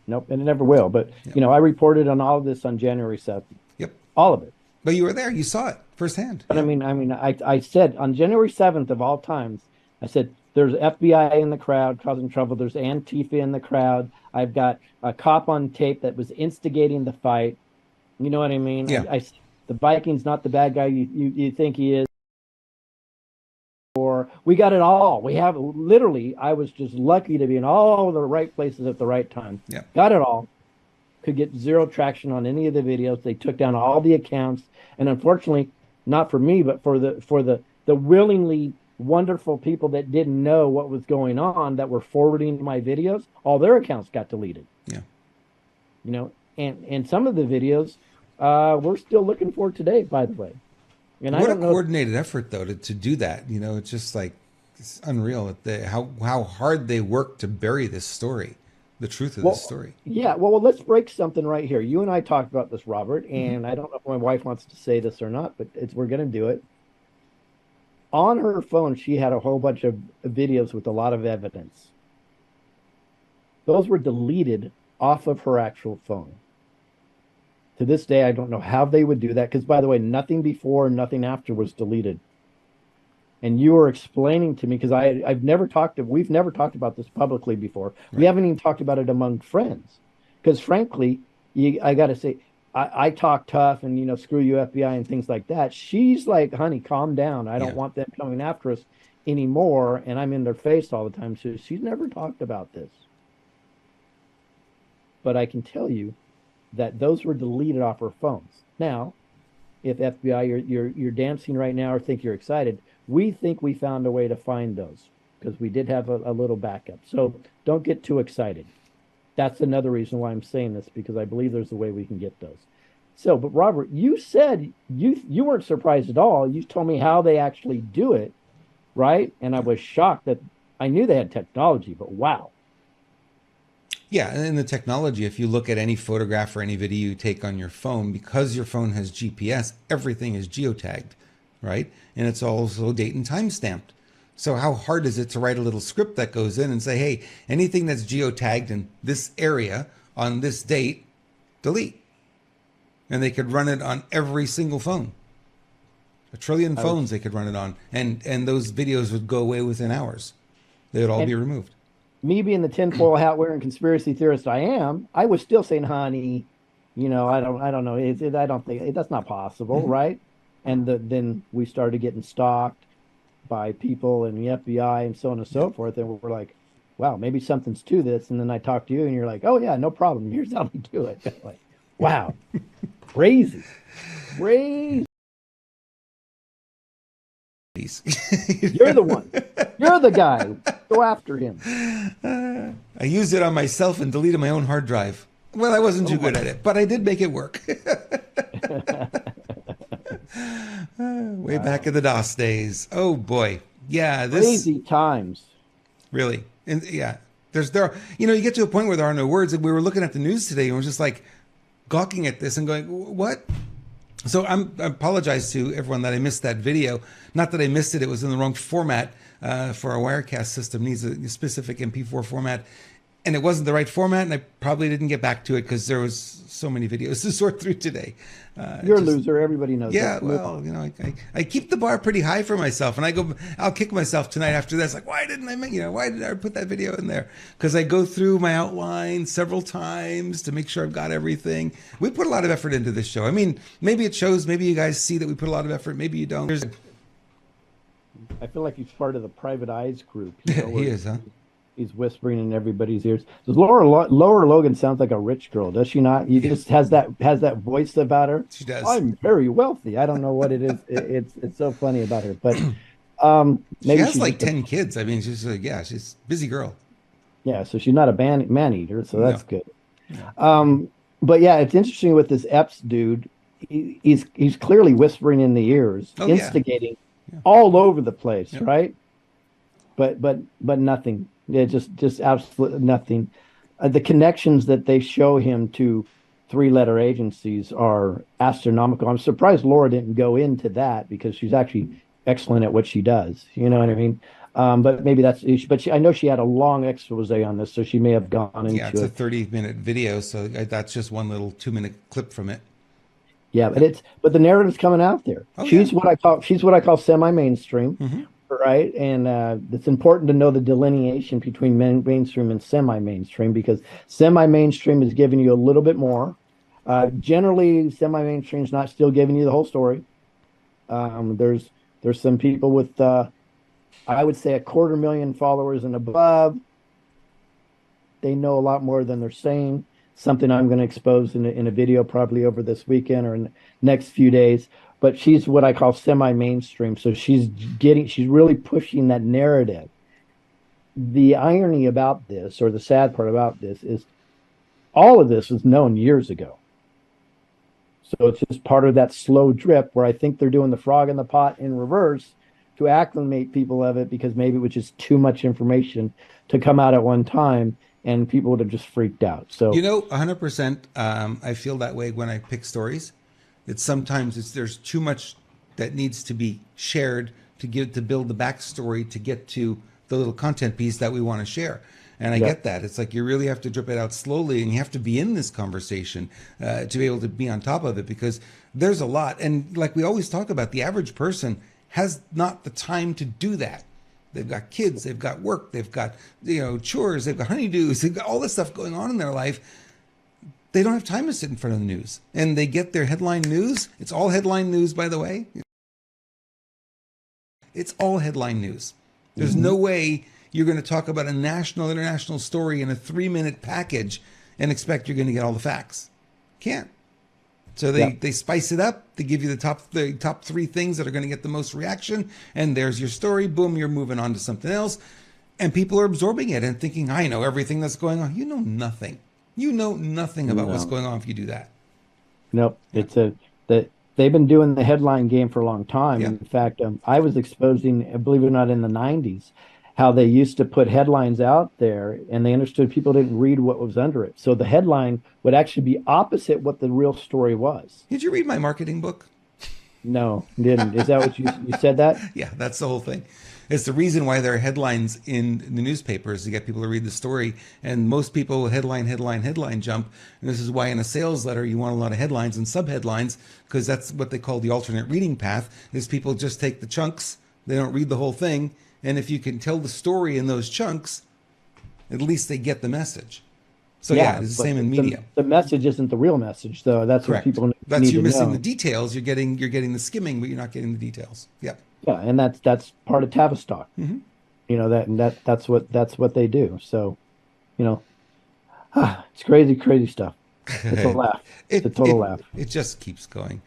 Nope, and it never will. But, I reported on all of this on January 7th. Yep. All of it. But you were there. You saw it firsthand. But I said on January 7th of all times, I said, there's FBI in the crowd causing trouble. There's Antifa in the crowd. I've got a cop on tape that was instigating the fight. You know what I mean? Yeah. The Viking's not the bad guy you think he is. Or we got it all. We have literally, I was just lucky to be in all the right places at the right time. Yeah. Got it all. Could get zero traction on any of the videos. They took down all the accounts. And unfortunately, not for me, but for the willingly wonderful people that didn't know what was going on that were forwarding my videos, all their accounts got deleted. Yeah. And some of the videos we're still looking for today, by the way. And what a coordinated effort, though, to do that. It's just like, it's unreal how hard they work to bury this story, the truth of this story. Yeah. Well, let's break something right here. You and I talked about this, Robert, and I don't know if my wife wants to say this or not, but we're going to do it. On her phone, she had a whole bunch of videos with a lot of evidence. Those were deleted off of her actual phone. To this day, I don't know how they would do that because, by the way, nothing before and nothing after was deleted. And you were explaining to me, because we've never talked about this publicly before. Right. We haven't even talked about it among friends. Because frankly, I got to say, I talk tough and, screw you FBI and things like that. She's like, honey, calm down. I don't want them coming after us anymore. And I'm in their face all the time. So she's never talked about this. But I can tell you that those were deleted off her phones. Now, if FBI, you're dancing right now or think you're excited, we think we found a way to find those because we did have a little backup. So don't get too excited. That's another reason why I'm saying this, because I believe there's a way we can get those. So, but Robert, you said you weren't surprised at all. You told me how they actually do it, right? And I was shocked that I knew they had technology, but wow. Yeah, and the technology, if you look at any photograph or any video you take on your phone, because your phone has GPS, everything is geotagged, right? And it's also date and time stamped. So how hard is it to write a little script that goes in and say, hey, anything that's geotagged in this area on this date, delete. And they could run it on every single phone. 1 trillion phones they could run it on, and those videos would go away within hours. They would all be removed. Me being the tinfoil hat wearing conspiracy theorist I am, I was still saying, honey, I don't know. I don't think that's not possible, right? And then we started getting stalked by people in the FBI and so on and so forth. And we're like, wow, maybe something's to this. And then I talk to you and you're like, oh yeah, no problem. Here's how we do it. Like, wow, crazy. You're the one. You're the guy. Go after him. I used it on myself and deleted my own hard drive. Well, I wasn't too good at it, but I did make it work. Way back in the DOS days. Oh boy. Yeah, crazy times. Really. And yeah, you get to a point where there are no words. And we were looking at the news today and we're just like gawking at this and going, what? So I apologize to everyone that I missed that video. Not that I missed it. It was in the wrong format for our Wirecast system. It needs a specific MP4 format. And it wasn't the right format. And I probably didn't get back to it because there was so many videos to sort through today. You're a loser. Everybody knows yeah, that. Well, I keep the bar pretty high for myself. And I'll kick myself tonight after this. Like, why did I put that video in there? Because I go through my outline several times to make sure I've got everything. We put a lot of effort into this show. I mean, maybe it shows. Maybe you guys see that we put a lot of effort. Maybe you don't. I feel like he's part of the Private Eyes group. He is, huh? He's whispering in everybody's ears. Does Laura Logan sounds like a rich girl, does she not? He just has that voice about her. She does. I'm very wealthy. I don't know what it is. It's so funny about her. But maybe she has like 10 kids. I mean, she's she's a busy girl. Yeah, so she's not a man eater, so that's good. But yeah, it's interesting with this Epps dude. He's clearly whispering in the ears, instigating all over the place, right? But nothing. Yeah, just absolutely nothing. The connections that they show him to 3-letter agencies are astronomical. I'm surprised Laura didn't go into that because she's actually excellent at what she does. You know what I mean? But maybe that's. But I know she had a long expose on this, so she may have gone into it. Yeah, it's a 30-minute video, so that's just one little 2-minute clip from it. Yeah, but the narrative's coming out there. She's what I call semi-mainstream. Mm-hmm. Right. And it's important to know the delineation between mainstream and semi-mainstream because semi-mainstream is giving you a little bit more. Generally, semi-mainstream is not still giving you the whole story. There's some people with, I would say, 250,000 followers and above. They know a lot more than they're saying. Something I'm going to expose in a video probably over this weekend or in the next few days. But she's what I call semi-mainstream. So she's really pushing that narrative. The irony about this, or the sad part about this, is all of this was known years ago. So it's just part of that slow drip where I think they're doing the frog in the pot in reverse to acclimate people of it because maybe it was just too much information to come out at one time and people would have just freaked out. So 100%. I feel that way when I pick stories. There's too much that needs to be shared to build the backstory to get to the little content piece that we want to share. And I get that. It's like you really have to drip it out slowly and you have to be in this conversation to be able to be on top of it because there's a lot. And like we always talk about, the average person has not the time to do that. They've got kids, they've got work, they've got chores, they've got honeydews, they've got all this stuff going on in their life. They don't have time to sit in front of the news. And they get their headline news. It's all headline news, by the way. It's all headline news. There's no way you're going to talk about a national, international story in a 3-minute package and expect you're going to get all the facts. Can't. So they spice it up. They give you the top 3 things that are going to get the most reaction. And there's your story. Boom, you're moving on to something else. And people are absorbing it and thinking, I know everything that's going on. You know nothing. You know nothing about what's going on if you do that. Nope. It's they've been doing the headline game for a long time. Yeah. In fact, I was exposing, believe it or not, in the 90s, how they used to put headlines out there and they understood people didn't read what was under it. So the headline would actually be opposite what the real story was. Did you read my marketing book? No, didn't. Is that what you said that? Yeah, that's the whole thing. It's the reason why there are headlines in the newspapers to get people to read the story. And most people headline jump. And this is why in a sales letter you want a lot of headlines and subheadlines, because that's what they call the alternate reading path. Is people just take the chunks, they don't read the whole thing, and if you can tell the story in those chunks, at least they get the message. So yeah, it's the same in media. The message isn't the real message, though. That's Correct. what people That's need you're to missing know. the details. You're getting the skimming, but you're not getting the details. Yeah. Yeah, and that's part of Tavistock. Mm-hmm. You know, that's what they do. So, you know, it's crazy stuff. It's a laugh. It's a total laugh. It just keeps going.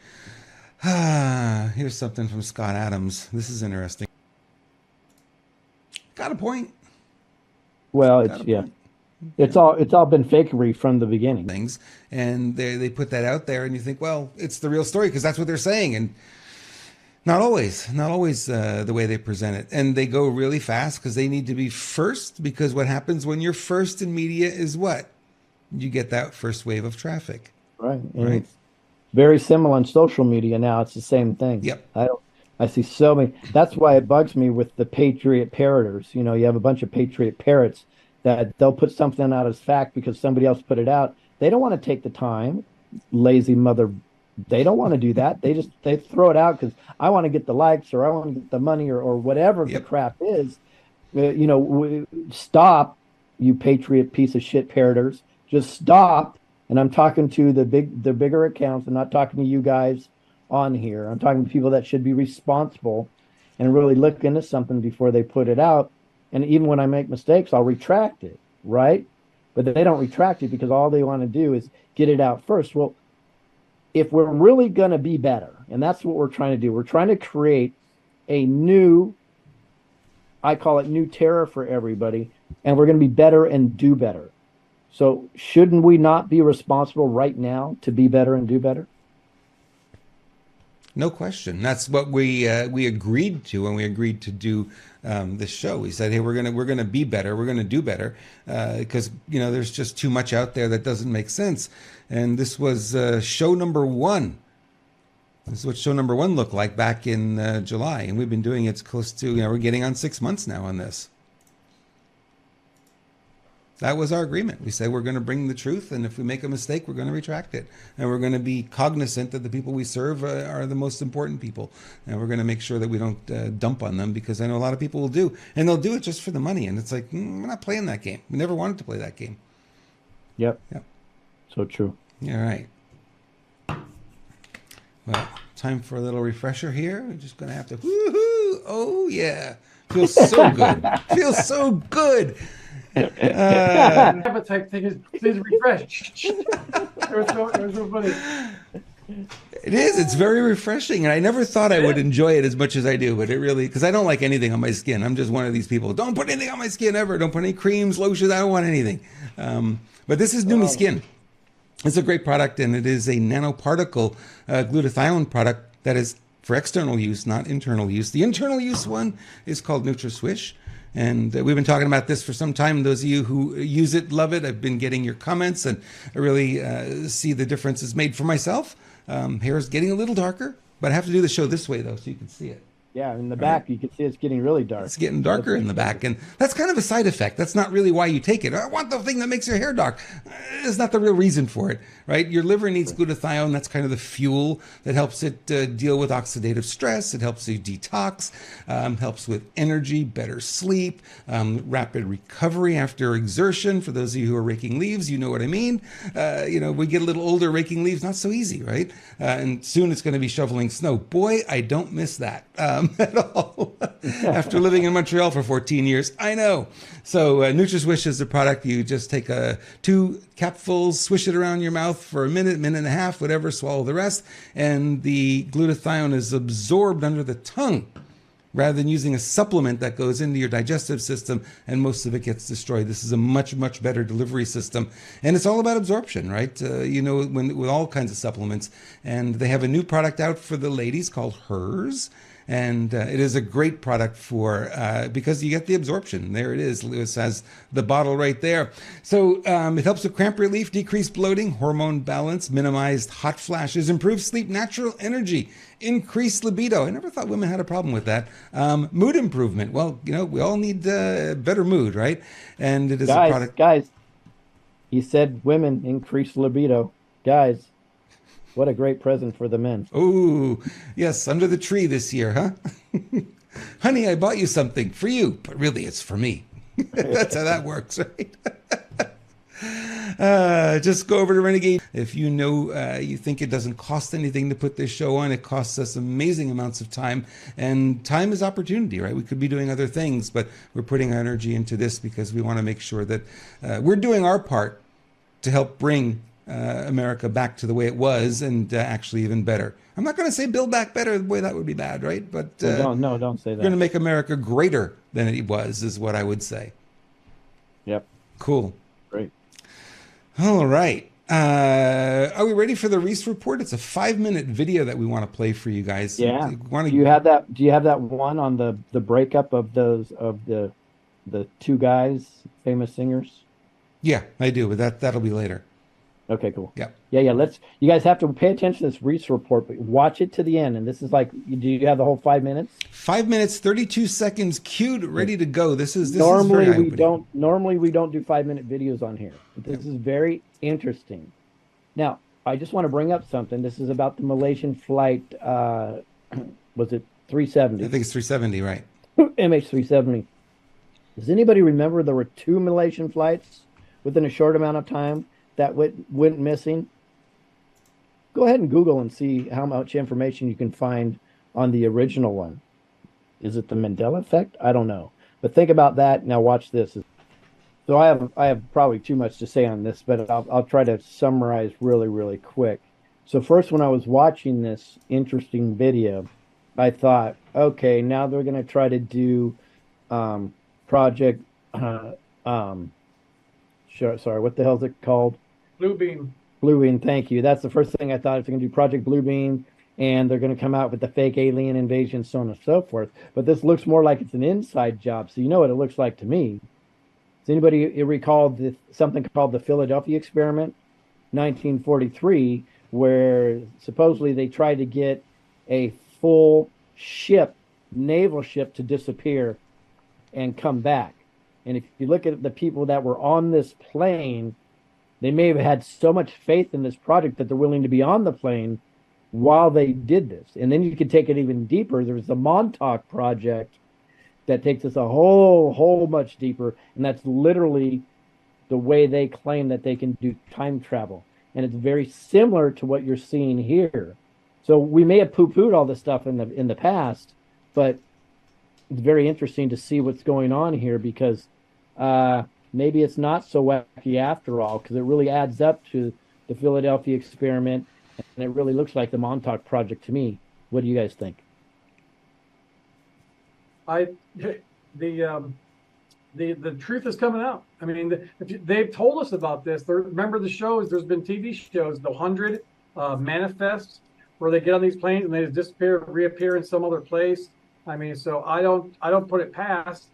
Here's something from Scott Adams. This is interesting. Got a point. Well, it's all been fakery from the beginning. Things, and they put that out there, and you think, well, it's the real story because that's what they're saying, and not always the way they present it. And they go really fast because they need to be first, because what happens when you're first in media is what? You get that first wave of traffic. Right. And it's very similar on social media now. It's the same thing. Yep. I see so many. That's why it bugs me with the Patriot parroters. You know, you have a bunch of Patriot parrots that they'll put something out as fact because somebody else put it out. They don't want to take the time. Lazy mother. They don't want to do that. They throw it out because I want to get the likes, or I want to get the money, or whatever the crap is. You know, stop, you Patriot piece of shit parroters. Just stop. And I'm talking to the bigger accounts. I'm not talking to you guys on here. I'm talking to people that should be responsible and really look into something before they put it out. And even when I make mistakes, I'll retract it, right? But they don't retract it because all they want to do is get it out first. Well, if we're really going to be better, and that's what we're trying to do, we're trying to create a new, I call it new terror for everybody, and we're going to be better and do better. So shouldn't we not be responsible right now to be better and do better? No question. That's what we agreed to when we agreed to do this show. We said, hey, we're gonna be better. We're gonna do better because there's just too much out there that doesn't make sense. And this was show number 1. This is what show number 1 looked like back in July, and we've been doing it close to we're getting on 6 months now on this. That was our agreement. We said we're going to bring the truth, and if we make a mistake, we're going to retract it. And we're going to be cognizant that the people we serve are the most important people. And we're going to make sure that we don't dump on them, because I know a lot of people will do. And they'll do it just for the money. And it's like, we're not playing that game. We never wanted to play that game. Yep. So true. All right. Well, time for a little refresher here. We're just going to have to, woohoo! Oh, yeah. Feels so good. Feels so good. Appetite thing is refreshed. It was so funny. It is. It's very refreshing, and I never thought I would enjoy it as much as I do. But it really, because I don't like anything on my skin. I'm just one of these people. Don't put anything on my skin ever. Don't put any creams, lotions. I don't want anything. But this is Neumi Skin. It's a great product, and it is a nanoparticle glutathione product that is for external use, not internal use. The internal use one is called NutraSwish. And we've been talking about this for some time. Those of you who use it love it. I've been getting your comments, and I really see the difference it's made for myself. Hair is getting a little darker, but I have to do the show this way, though, so you can see it. Yeah, in the back, you can see it's getting really dark. It's getting darker in the back, and that's kind of a side effect. That's not really why you take it. I want the thing that makes your hair dark. It's not the real reason for it, right? Your liver needs glutathione. That's kind of the fuel that helps it deal with oxidative stress. It helps you detox, helps with energy, better sleep, rapid recovery after exertion. For those of you who are raking leaves, you know what I mean. We get a little older, raking leaves, not so easy, right? And soon it's going to be shoveling snow. Boy, I don't miss that. At all. After living in Montreal for 14 years, I know. So NutraSwish is a product. You just take 2 capfuls, swish it around your mouth for a minute and a half, whatever, swallow the rest, and the glutathione is absorbed under the tongue rather than using a supplement that goes into your digestive system and most of it gets destroyed. This is a much, much better delivery system. And it's all about absorption, right? With all kinds of supplements. And they have a new product out for the ladies called Herms. And it is a great product for because you get the absorption. There it is. Lewis has the bottle right there. So it helps with cramp relief, decreased bloating, hormone balance, minimized hot flashes, improved sleep, natural energy, increased libido. I never thought women had a problem with that. Mood improvement. Well, we all need better mood, right? And it is a product. Guys, he said women increase libido. Guys, what a great present for the men. Oh, yes, under the tree this year, huh? Honey, I bought you something for you, but really it's for me. That's how that works, right? Just go over to Renegade. If you think it doesn't cost anything to put this show on, it costs us amazing amounts of time, and time is opportunity, right? We could be doing other things, but we're putting our energy into this because we want to make sure that we're doing our part to help bring America back to the way it was, and actually even better. I'm not going to say build back better. Boy, that would be bad, right? But don't say that. We're going to make America greater than it was, is what I would say. Yep. Cool. Great. All right. Are we ready for the Reese report? It's a 5-minute video that we want to play for you guys. Yeah. Do you have that one on the breakup of the two guys, famous singers? Yeah, I do, but that'll be later. Okay, cool. Yeah. You guys have to pay attention to this Reese report, but watch it to the end. And this is do you have the whole 5 minutes? 5 minutes, 32 seconds, cued, ready to go. This is normally very we don't do 5-minute videos on here. But this is very interesting. Now, I just want to bring up something. This is about the Malaysian flight. Was it 370? I think it's 370, right? MH370. Does anybody remember there were 2 Malaysian flights within a short amount of time that went missing? Go ahead and Google and see how much information you can find on the original one. Is it the Mandela effect? I don't know. But think about that. Now watch this. So I have probably too much to say on this, but I'll try to summarize really, really quick. So first, when I was watching this interesting video, I thought, okay, now they're going to try to do Project sorry, what the hell is it called? Bluebeam. Bluebeam, thank you. That's the first thing I thought. If they're going to do Project Bluebeam, and they're going to come out with the fake alien invasion, so on and so forth. But this looks more like it's an inside job. So you know what it looks like to me. Does anybody recall something called the Philadelphia experiment, 1943, where supposedly they tried to get a full naval ship, to disappear and come back? And if you look at the people that were on this plane, they may have had so much faith in this project that they're willing to be on the plane while they did this. And then you could take it even deeper. There's the Montauk project that takes us a whole much deeper. And that's literally the way they claim that they can do time travel. And it's very similar to what you're seeing here. So we may have poo-pooed all this stuff in the past, but it's very interesting to see what's going on here, because maybe it's not so wacky after all, because it really adds up to the Philadelphia experiment, and it really looks like the Montauk project to me. What do you guys think? The truth is coming out. I mean, they've told us about this. Remember the shows? There's been TV shows, The 100, Manifest, where they get on these planes and they just disappear, reappear in some other place. I mean, so I don't put it past.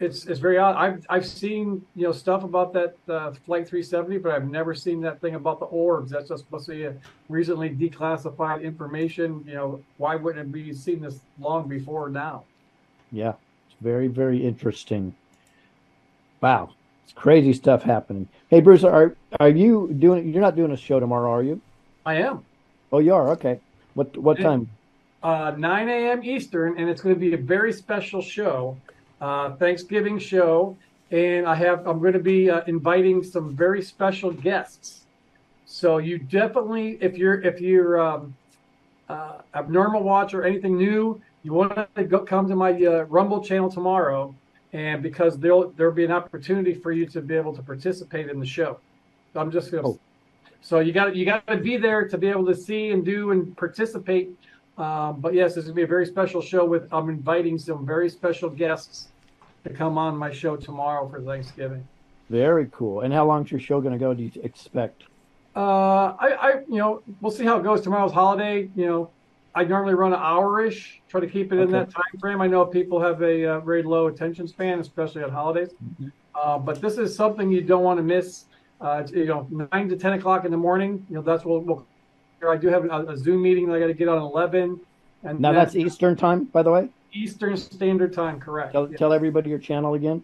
It's very odd. I've seen stuff about that Flight 370, but I've never seen that thing about the orbs. That's just supposed to be a recently declassified information. Why wouldn't it be seen this long before now? Yeah, it's very, very interesting. Wow, it's crazy stuff happening. Hey, Bruce, are you doing? You're not doing a show tomorrow, are you? I am. Oh, you are. Okay. What time? 9 a.m. Eastern, and it's going to be a very special show, Thanksgiving show, and I'm going to be inviting some very special guests. So you definitely, if you're abnormal watch or anything new, you want to come to my Rumble channel tomorrow, and because there'll be an opportunity for you to be able to participate in the show. So I'm just going to. So you got to be there to be able to see and do and participate. But yes, this is going to be a very special show. I'm inviting some very special guests to come on my show tomorrow for Thanksgiving. Very cool. And how long is your show going to go, do you expect? We'll see how it goes. Tomorrow's holiday, I normally run an hour-ish, try to keep it in that time frame. I know people have a very low attention span, especially on holidays. But this is something you don't want to miss. It's, 9 to 10 o'clock in the morning. That's what I do have a Zoom meeting that I got to get on 11. And now that's Eastern time, by the way. Eastern Standard Time, correct. Tell everybody your channel again.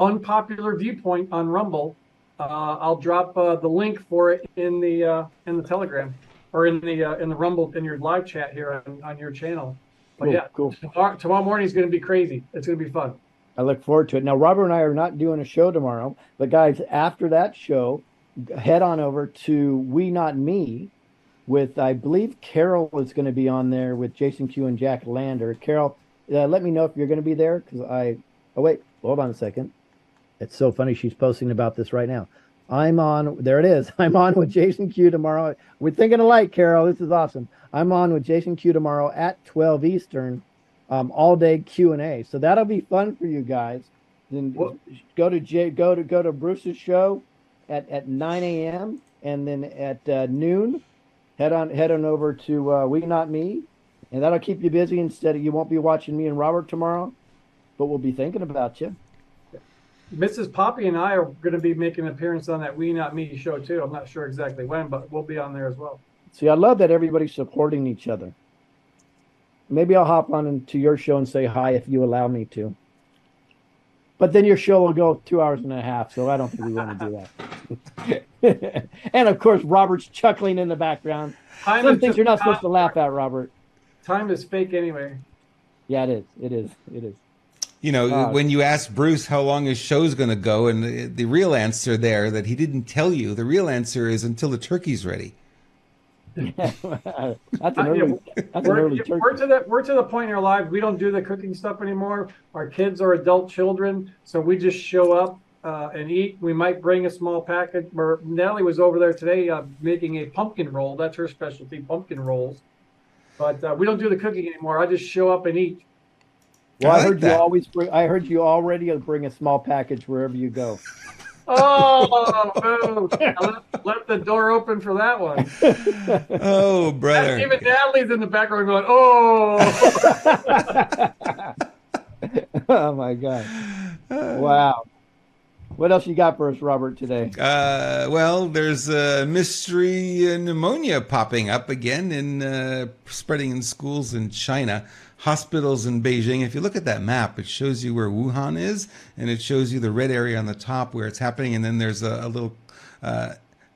Unpopular Viewpoint on Rumble. I'll drop the link for it in the Telegram or in the Rumble in your live chat here on your channel. But cool. Tomorrow morning is going to be crazy. It's going to be fun. I look forward to it. Now, Robert and I are not doing a show tomorrow, but guys, after that show, head on over to We Not Me with, I believe Carol is going to be on there with Jason Q and Jack Lander. Carol, let me know if you're going to be there because oh wait, hold on a second. It's so funny. She's posting about this right now. There it is. I'm on with Jason Q tomorrow. We're thinking alike, Carol. This is awesome. I'm on with Jason Q tomorrow at 12 Eastern. All day Q&A, so that'll be fun for you guys. Then go to Bruce's show at 9 a.m. and then at noon, head on over to We Not Me, and that'll keep you busy. Instead of you won't be watching me and Robert tomorrow, but we'll be thinking about you. Mrs. Poppy and I are going to be making an appearance on that We Not Me show too. I'm not sure exactly when, but we'll be on there as well. See, I love that everybody's supporting each other. Maybe I'll hop on into your show and say hi if you allow me to. But then your show will go 2 hours and a half, so I don't think we want to do that. And of course, Robert's chuckling in the background. Some things you're not supposed to laugh at, Robert. Time is fake anyway. Yeah, it is. It is. When you ask Bruce how long his show's going to go, and the real answer there that he didn't tell you, the real answer is until the turkey's ready. That's an early turkey. We're to the point in our lives we don't do the cooking stuff anymore. Our kids are adult children, so we just show up and eat. We might bring a small package. Natalie was over there today making a pumpkin roll. That's her specialty, pumpkin rolls. But we don't do the cooking anymore. I just show up and eat. Well, I heard you already bring a small package wherever you go. Oh, I left the door open for that one. Oh, brother. Even Natalie's in the background going, oh. Oh, my God. Wow. What else you got for us, Robert, today? Well, there's a mystery pneumonia popping up again and spreading in schools in China. Hospitals in Beijing. If you look at that map, it shows you where Wuhan is, and it shows you the red area on the top where it's happening, and then there's a little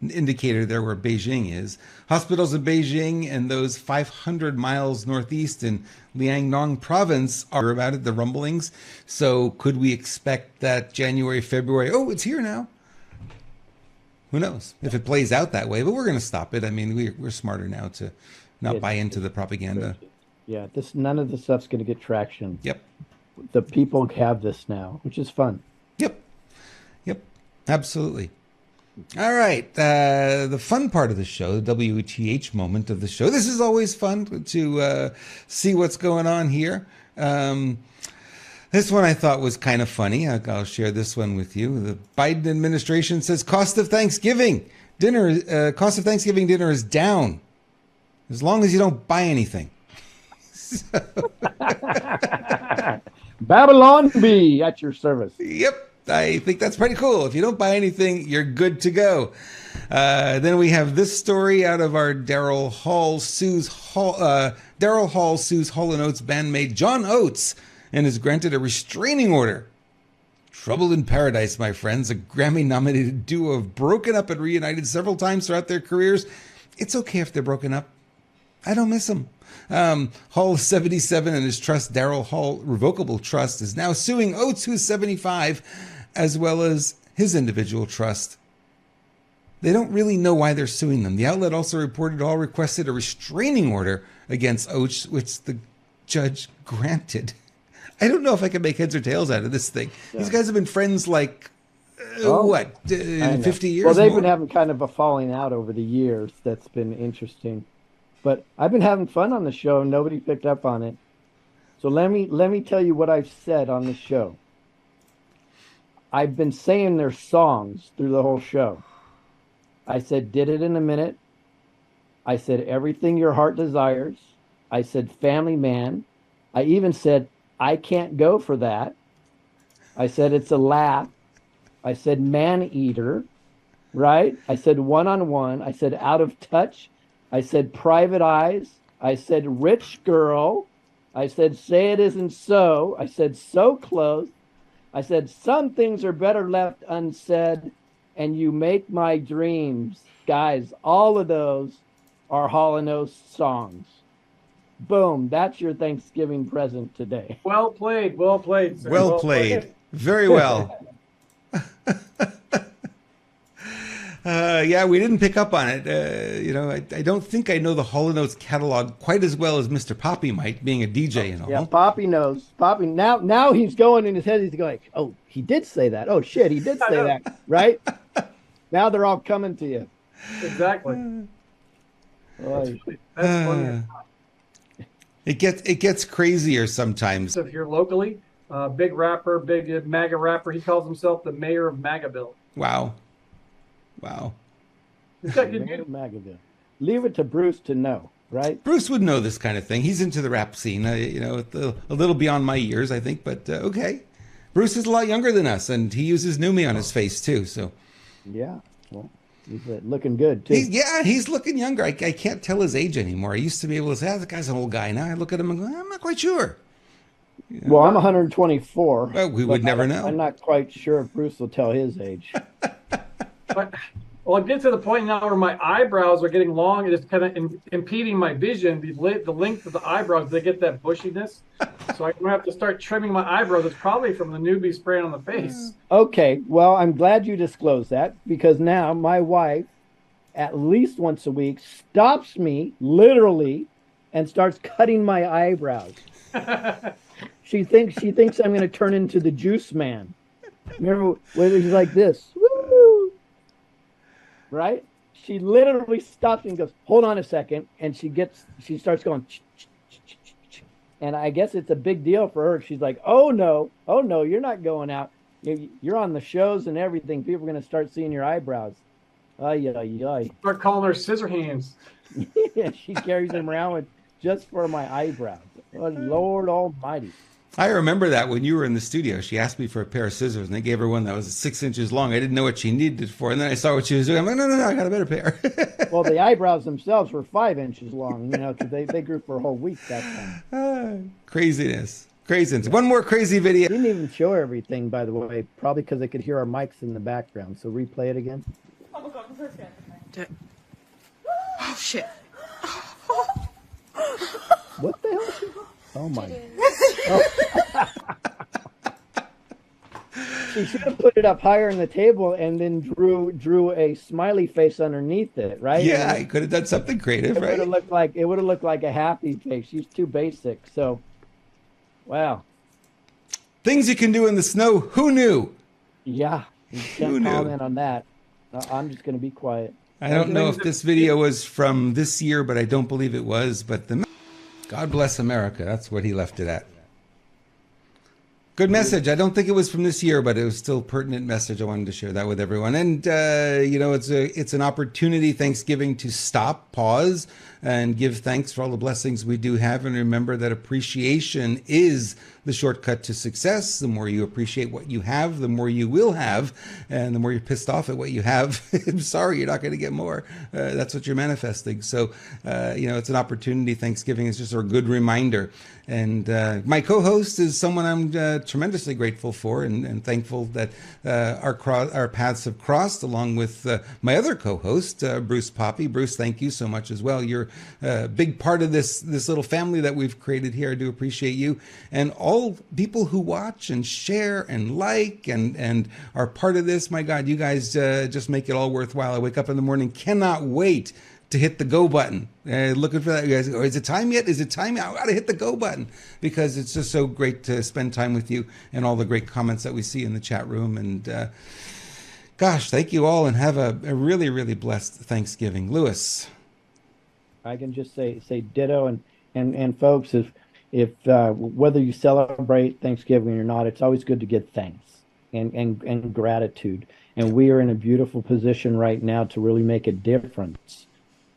indicator there where Beijing is. Hospitals in Beijing and those 500 miles northeast in Liaoning province are about it, the rumblings. So could we expect that January, February, it's here now? Who knows if it plays out that way, but we're going to stop it. I mean, we're smarter now to not buy into the propaganda. Yeah, none of this stuff's going to get traction. Yep. The people have this now, which is fun. Yep. Absolutely. All right. The fun part of the show, the WTH moment of the show. This is always fun to see what's going on here. This one I thought was kind of funny. I'll share this one with you. The Biden administration says cost of Thanksgiving dinner is down as long as you don't buy anything. Babylon be at your service. Yep, I think that's pretty cool. If you don't buy anything, you're good to go. Then we have this story out of our Daryl Hall, Sue's Hall & Oates bandmate John Oates, and is granted a restraining order. Trouble in Paradise, my friends. A Grammy-nominated duo have broken up and reunited several times throughout their careers. It's okay if they're broken up. I don't miss them. Hall, 77, and his trust, Daryl Hall Revocable Trust, is now suing Oates, who's 75, as well as his individual trust. They don't really know why they're suing them. The outlet also reported Hall requested a restraining order against Oates, which the judge granted. I don't know if I can make heads or tails out of this thing. Yeah. These guys have been friends 50 years? Well, they've been having kind of a falling out over the years. That's been interesting. But I've been having fun on the show, and nobody picked up on it. So let me tell you what I've said on the show. I've been saying their songs through the whole show. I said, Did It in a Minute. I said, Everything Your Heart Desires. I said family man. I even said I can't go for that. I said it's a laugh. I said man eater, right? I said one on one. I said out of touch. I said private eyes. I said rich girl. I said say it isn't so. I said so close. I said some things are better left unsaid, and you make my dreams. Guys, all of those are Hall and Oates songs. Boom, that's your Thanksgiving present today. Well played, sir. Well played. Very well. Yeah, we didn't pick up on it. I don't think I know the Hall & Oates catalog quite as well as Mr. Poppy might, being a DJ and all. Yeah, Poppy knows. Poppy now he's going in his head. He's going, oh, he did say that. Oh shit, he did say that, right? Now they're all coming to you. Exactly. That's funny. It gets crazier sometimes. If you're locally, big rapper, big MAGA rapper, he calls himself the mayor of MAGAville. Wow. MAGAville. Leave it to Bruce to know, right? Bruce would know this kind of thing. He's into the rap scene, a little beyond my years, I think, but okay. Bruce is a lot younger than us, and he uses Neumi on his face too. So, yeah, well, he's looking good too. He's looking younger. I can't tell his age anymore. I used to be able to say, "Oh, that guy's an old guy." Now I look at him and go, "I'm not quite sure." Well, I'm 124. Well, we would never know. I'm not quite sure if Bruce will tell his age. Well, it gets to the point now where my eyebrows are getting long and it's kind of impeding my vision. The length of the eyebrows, they get that bushiness. So I'm going to have to start trimming my eyebrows. It's probably from the Neumi spray on the face. Okay, well, I'm glad you disclosed that, because now my wife, at least once a week, stops me literally and starts cutting my eyebrows. She thinks I'm going to turn into the Juice Man. Remember when he's like this? Woo! Right? She literally stops me and goes, "Hold on a second," and she starts going, and I guess it's a big deal for her. She's like, "Oh no, you're not going out. You're on the shows and everything. People are going to start seeing your eyebrows." Ay. Start calling her scissor hands. Yeah, she carries them around just for my eyebrows. Oh, Lord Almighty. I remember that when you were in the studio, she asked me for a pair of scissors, and they gave her one that was 6 inches long. I didn't know what she needed it for, and then I saw what she was doing. I'm like, no, I got a better pair. Well, the eyebrows themselves were 5 inches long, because they grew for a whole week that time. Craziness. One more crazy video. Didn't even show everything, by the way, probably because they could hear our mics in the background. So replay it again. Oh my God, oh shit. What the hell? Oh my. She should have put it up higher in the table and then drew a smiley face underneath it, right? Yeah, I could have done something creative, right? It would have looked like a happy face. She's too basic. So, wow. Things you can do in the snow. Who knew? Yeah, you can't comment on that. I'm just going to be quiet. I don't know if this video was from this year, but I don't believe it was. But God bless America. That's what he left it at. Good message. I don't think it was from this year, but it was still a pertinent message. I wanted to share that with everyone. And, it's an opportunity, Thanksgiving, to stop, pause, and give thanks for all the blessings we do have. And remember that appreciation is the shortcut to success. The more you appreciate what you have, the more you will have. And the more you're pissed off at what you have, I'm sorry, you're not going to get more. That's what you're manifesting. So, it's an opportunity. Thanksgiving is just a good reminder. And my co-host is someone I'm tremendously grateful for and thankful that our paths have crossed, along with my other co-host, Bruce Poppy. Bruce, thank you so much as well. You're a big part of this little family that we've created here. I do appreciate you. And all people who watch and share and like and are part of this, my God, you guys just make it all worthwhile. I wake up in the morning, cannot wait to hit the go button. Looking for that. You guys go, is it time yet? I got to hit the go button, because it's just so great to spend time with you and all the great comments that we see in the chat room. And gosh, thank you all, and have a really, really blessed Thanksgiving. Lewis. I can just say ditto. And folks, if whether you celebrate Thanksgiving or not, it's always good to give thanks and gratitude. And we are in a beautiful position right now to really make a difference.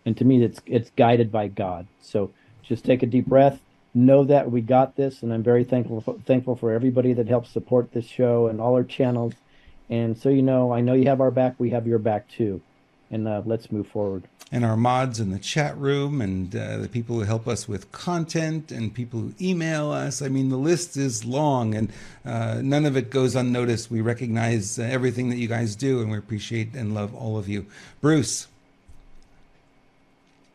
And to me, it's guided by God. So just take a deep breath. Know that we got this, and I'm very thankful for everybody that helps support this show and all our channels. And so I know you have our back. We have your back too. And let's move forward. And our mods in the chat room, and the people who help us with content, and people who email us. I mean, the list is long, and none of it goes unnoticed. We recognize everything that you guys do, and we appreciate and love all of you. Bruce.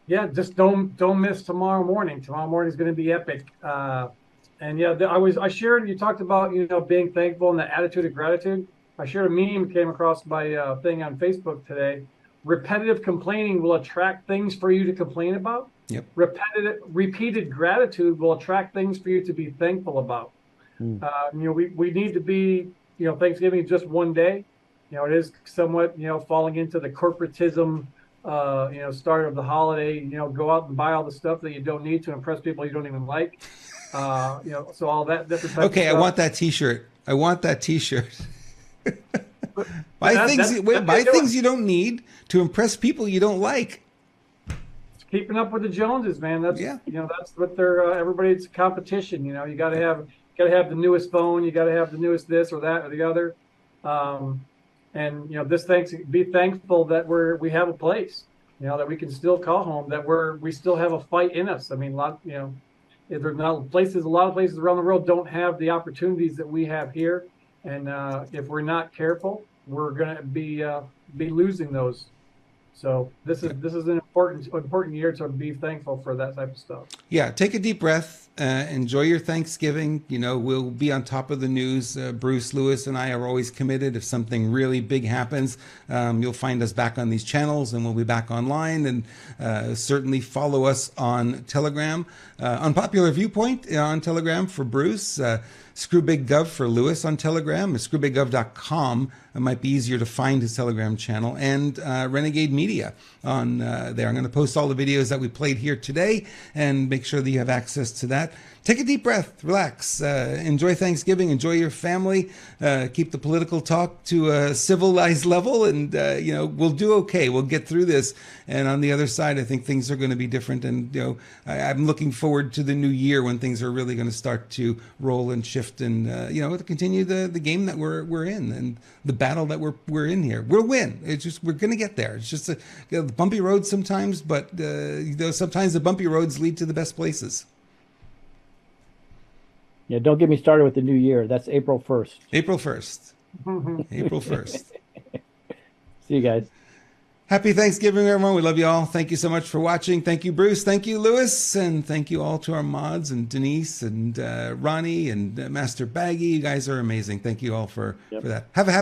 Yeah, just don't miss tomorrow morning. Tomorrow morning is going to be epic. And yeah, I shared. You talked about being thankful and the attitude of gratitude. I shared a meme, came across my thing on Facebook today. Repetitive complaining will attract things for you to complain about. Yep. Repeated gratitude will attract things for you to be thankful about. We need to be, Thanksgiving is just one day. It is somewhat, falling into the corporatism, start of the holiday. Go out and buy all the stuff that you don't need to impress people you don't even like. So all that different type of stuff. I want that T-shirt. I want that T-shirt. Buy things you don't need to impress people you don't like. It's keeping up with the Joneses, man. That's that's what they're. Everybody's competition. You got to have the newest phone. You got to have the newest this or that or the other. Be thankful that we have a place. That we can still call home. That we still have a fight in us. I mean, a lot of places around the world don't have the opportunities that we have here. And if we're not careful, we're going to be losing those. So this is an important year to be thankful for that type of stuff. Yeah, take a deep breath. Enjoy your Thanksgiving. We'll be on top of the news. Bruce, Lewis, and I are always committed. If something really big happens, you'll find us back on these channels, and we'll be back online. And certainly follow us on Telegram. Unpopular Viewpoint on Telegram for Bruce. ScrewBigGov for Lewis on Telegram. ScrewBigGov.com. It might be easier to find his Telegram channel. And Renegade Media on there. I'm going to post all the videos that we played here today and make sure that you have access to that. Take a deep breath, relax, enjoy Thanksgiving, enjoy your family, keep the political talk to a civilized level, and we'll do okay. We'll get through this. And on the other side, I think things are going to be different. And I'm looking forward to the new year when things are really going to start to roll and shift, and to continue the game that we're in and the battle that we're in here. We'll win. It's just we're going to get there. It's just a bumpy road sometimes, but sometimes the bumpy roads lead to the best places. Yeah, don't get me started with the new year. That's April 1st. April 1st. April 1st. See you guys. Happy Thanksgiving, everyone. We love you all. Thank you so much for watching. Thank you, Bruce. Thank you, Lewis. And thank you all to our mods and Denise and Ronnie and Master Baggy. You guys are amazing. Thank you all for that. Have a happy